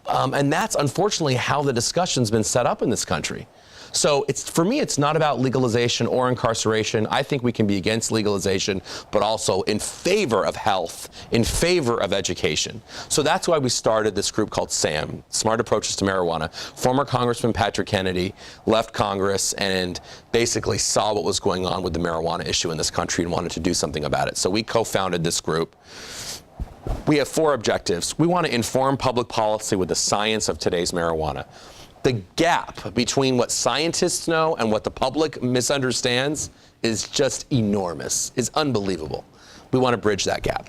And that's unfortunately how the discussion's been set up in this country. So for me, it's not about legalization or incarceration. I think we can be against legalization, but also in favor of health, in favor of education. So that's why we started this group called SAM, Smart Approaches to Marijuana. Former Congressman Patrick Kennedy left Congress and basically saw what was going on with the marijuana issue in this country and wanted to do something about it. So we co-founded this group. We have 4 objectives. We want to inform public policy with the science of today's marijuana. The gap between what scientists know and what the public misunderstands is just enormous, is unbelievable. We want to bridge that gap.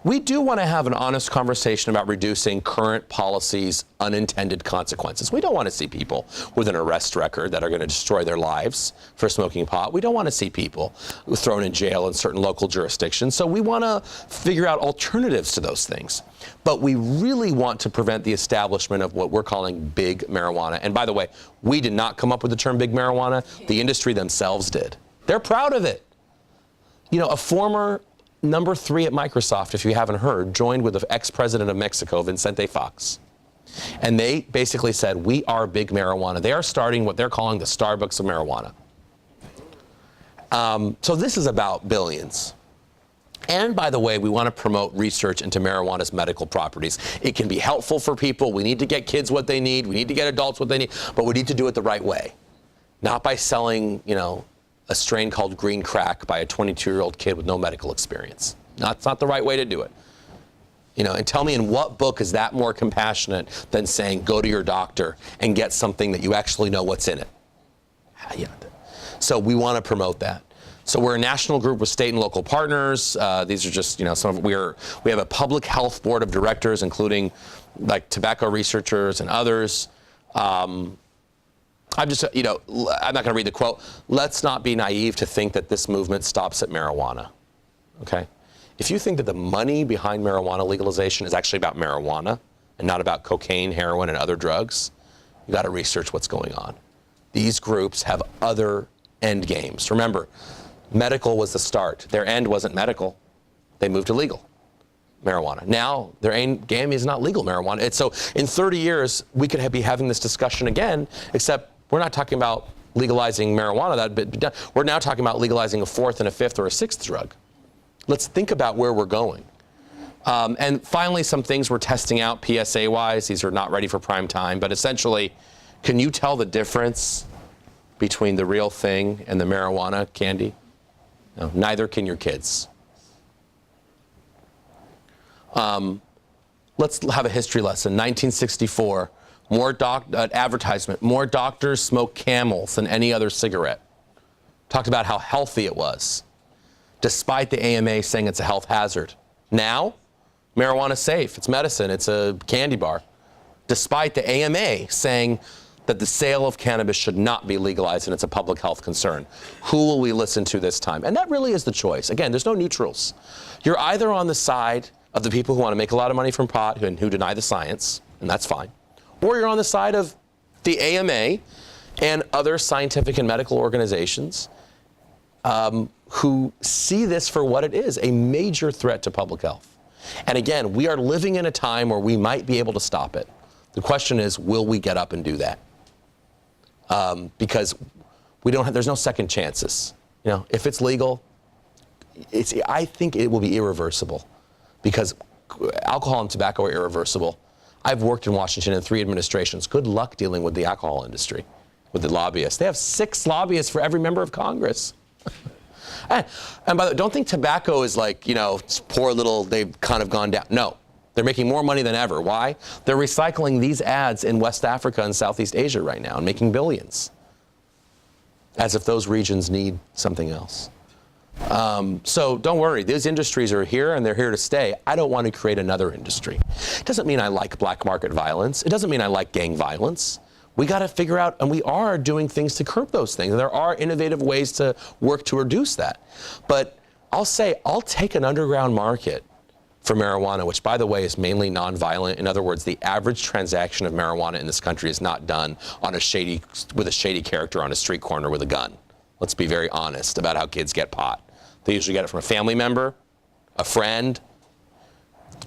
We do want to have an honest conversation about reducing current policies' unintended consequences. We don't want to see people with an arrest record that are going to destroy their lives for smoking pot. We don't want to see people thrown in jail in certain local jurisdictions. So we want to figure out alternatives to those things. But we really want to prevent the establishment of what we're calling big marijuana. And by the way, we did not come up with the term big marijuana. The industry themselves did. They're proud of it. You know, a former number 3 at Microsoft, if you haven't heard, joined with the ex-president of Mexico, Vicente Fox. And they basically said, we are big marijuana. They are starting what they're calling the Starbucks of marijuana. So this is about billions. And by the way, we want to promote research into marijuana's medical properties. It can be helpful for people. We need to get kids what they need. We need to get adults what they need. But we need to do it the right way. Not by selling, you know, a strain called green crack by a 22-year-old kid with no medical experience. That's not the right way to do it. You know, and tell me in what book is that more compassionate than saying go to your doctor and get something that you actually know what's in it? Yeah. So we want to promote that. So we're a national group with state and local partners. These are just, you know, we have a public health board of directors, including like tobacco researchers and others. I'm just, I'm not going to read the quote. Let's not be naive to think that this movement stops at marijuana, okay? If you think that the money behind marijuana legalization is actually about marijuana and not about cocaine, heroin, and other drugs, you got to research what's going on. These groups have other end games. Remember, medical was the start. Their end wasn't medical. They moved to legal marijuana. Now, their end game is not legal marijuana. So in 30 years, we could be having this discussion again, except we're not talking about legalizing marijuana. We're now talking about legalizing a fourth and a fifth or a sixth drug. Let's think about where we're going. And finally, some things we're testing out PSA-wise. These are not ready for prime time, but essentially, can you tell the difference between the real thing and the marijuana candy? No, neither can your kids. Let's have a history lesson. 1964, advertisement, more doctors smoke Camels than any other cigarette. Talked about how healthy it was, despite the AMA saying it's a health hazard. Now, marijuana's safe, it's medicine, it's a candy bar, despite the AMA saying that the sale of cannabis should not be legalized and it's a public health concern. Who will we listen to this time? And that really is the choice. Again, there's no neutrals. You're either on the side of the people who want to make a lot of money from pot and who deny the science, and that's fine, or you're on the side of the AMA and other scientific and medical organizations who see this for what it is, a major threat to public health. And again, we are living in a time where we might be able to stop it. The question is, will we get up and do that? Because there's no second chances. If it's legal, I think it will be irreversible, because alcohol and tobacco are irreversible. I've worked in Washington in 3 administrations. Good luck dealing with the alcohol industry, with the lobbyists. They have 6 lobbyists for every member of Congress. And by the way, don't think tobacco is like, poor little, they've kind of gone down. No, they're making more money than ever. Why? They're recycling these ads in West Africa and Southeast Asia right now and making billions, as if those regions need something else. So don't worry, these industries are here and they're here to stay. I don't want to create another industry. It doesn't mean I like black market violence. It doesn't mean I like gang violence. We got to figure out, and we are doing things to curb those things. There are innovative ways to work to reduce that. But I'll take an underground market for marijuana, which, by the way, is mainly nonviolent. In other words, the average transaction of marijuana in this country is not done with a shady character on a street corner with a gun. Let's be very honest about how kids get pot. They usually get it from a family member, a friend,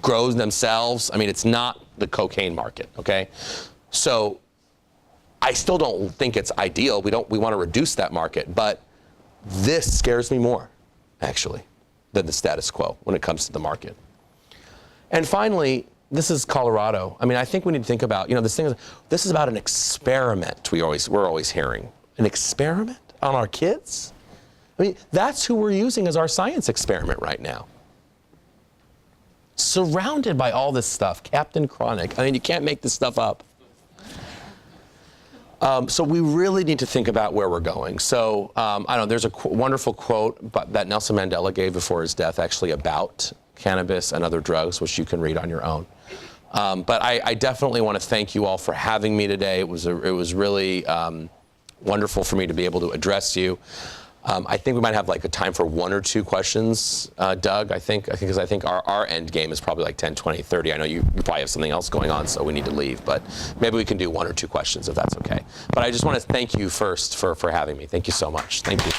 grows themselves. I mean, it's not the cocaine market, okay? So I still don't think it's ideal. We want to reduce that market, but this scares me more, actually, than the status quo when it comes to the market. And finally, this is Colorado. I mean, I think we need to think about, this is about an experiment we're always hearing. An experiment on our kids? I mean, that's who we're using as our science experiment right now. Surrounded by all this stuff, Captain Chronic. I mean, you can't make this stuff up. So we really need to think about where we're going. So, I don't know, there's a wonderful quote that Nelson Mandela gave before his death, actually, about cannabis and other drugs, which you can read on your own. But I definitely want to thank you all for having me today. It was really wonderful for me to be able to address you. I think we might have like a time for 1 or 2 questions, Doug, because I think our end game is probably like 10, 20, 30. I know you probably have something else going on, so we need to leave, but maybe we can do 1 or 2 questions if that's okay. But I just want to thank you first for having me. Thank you so much. Thank you.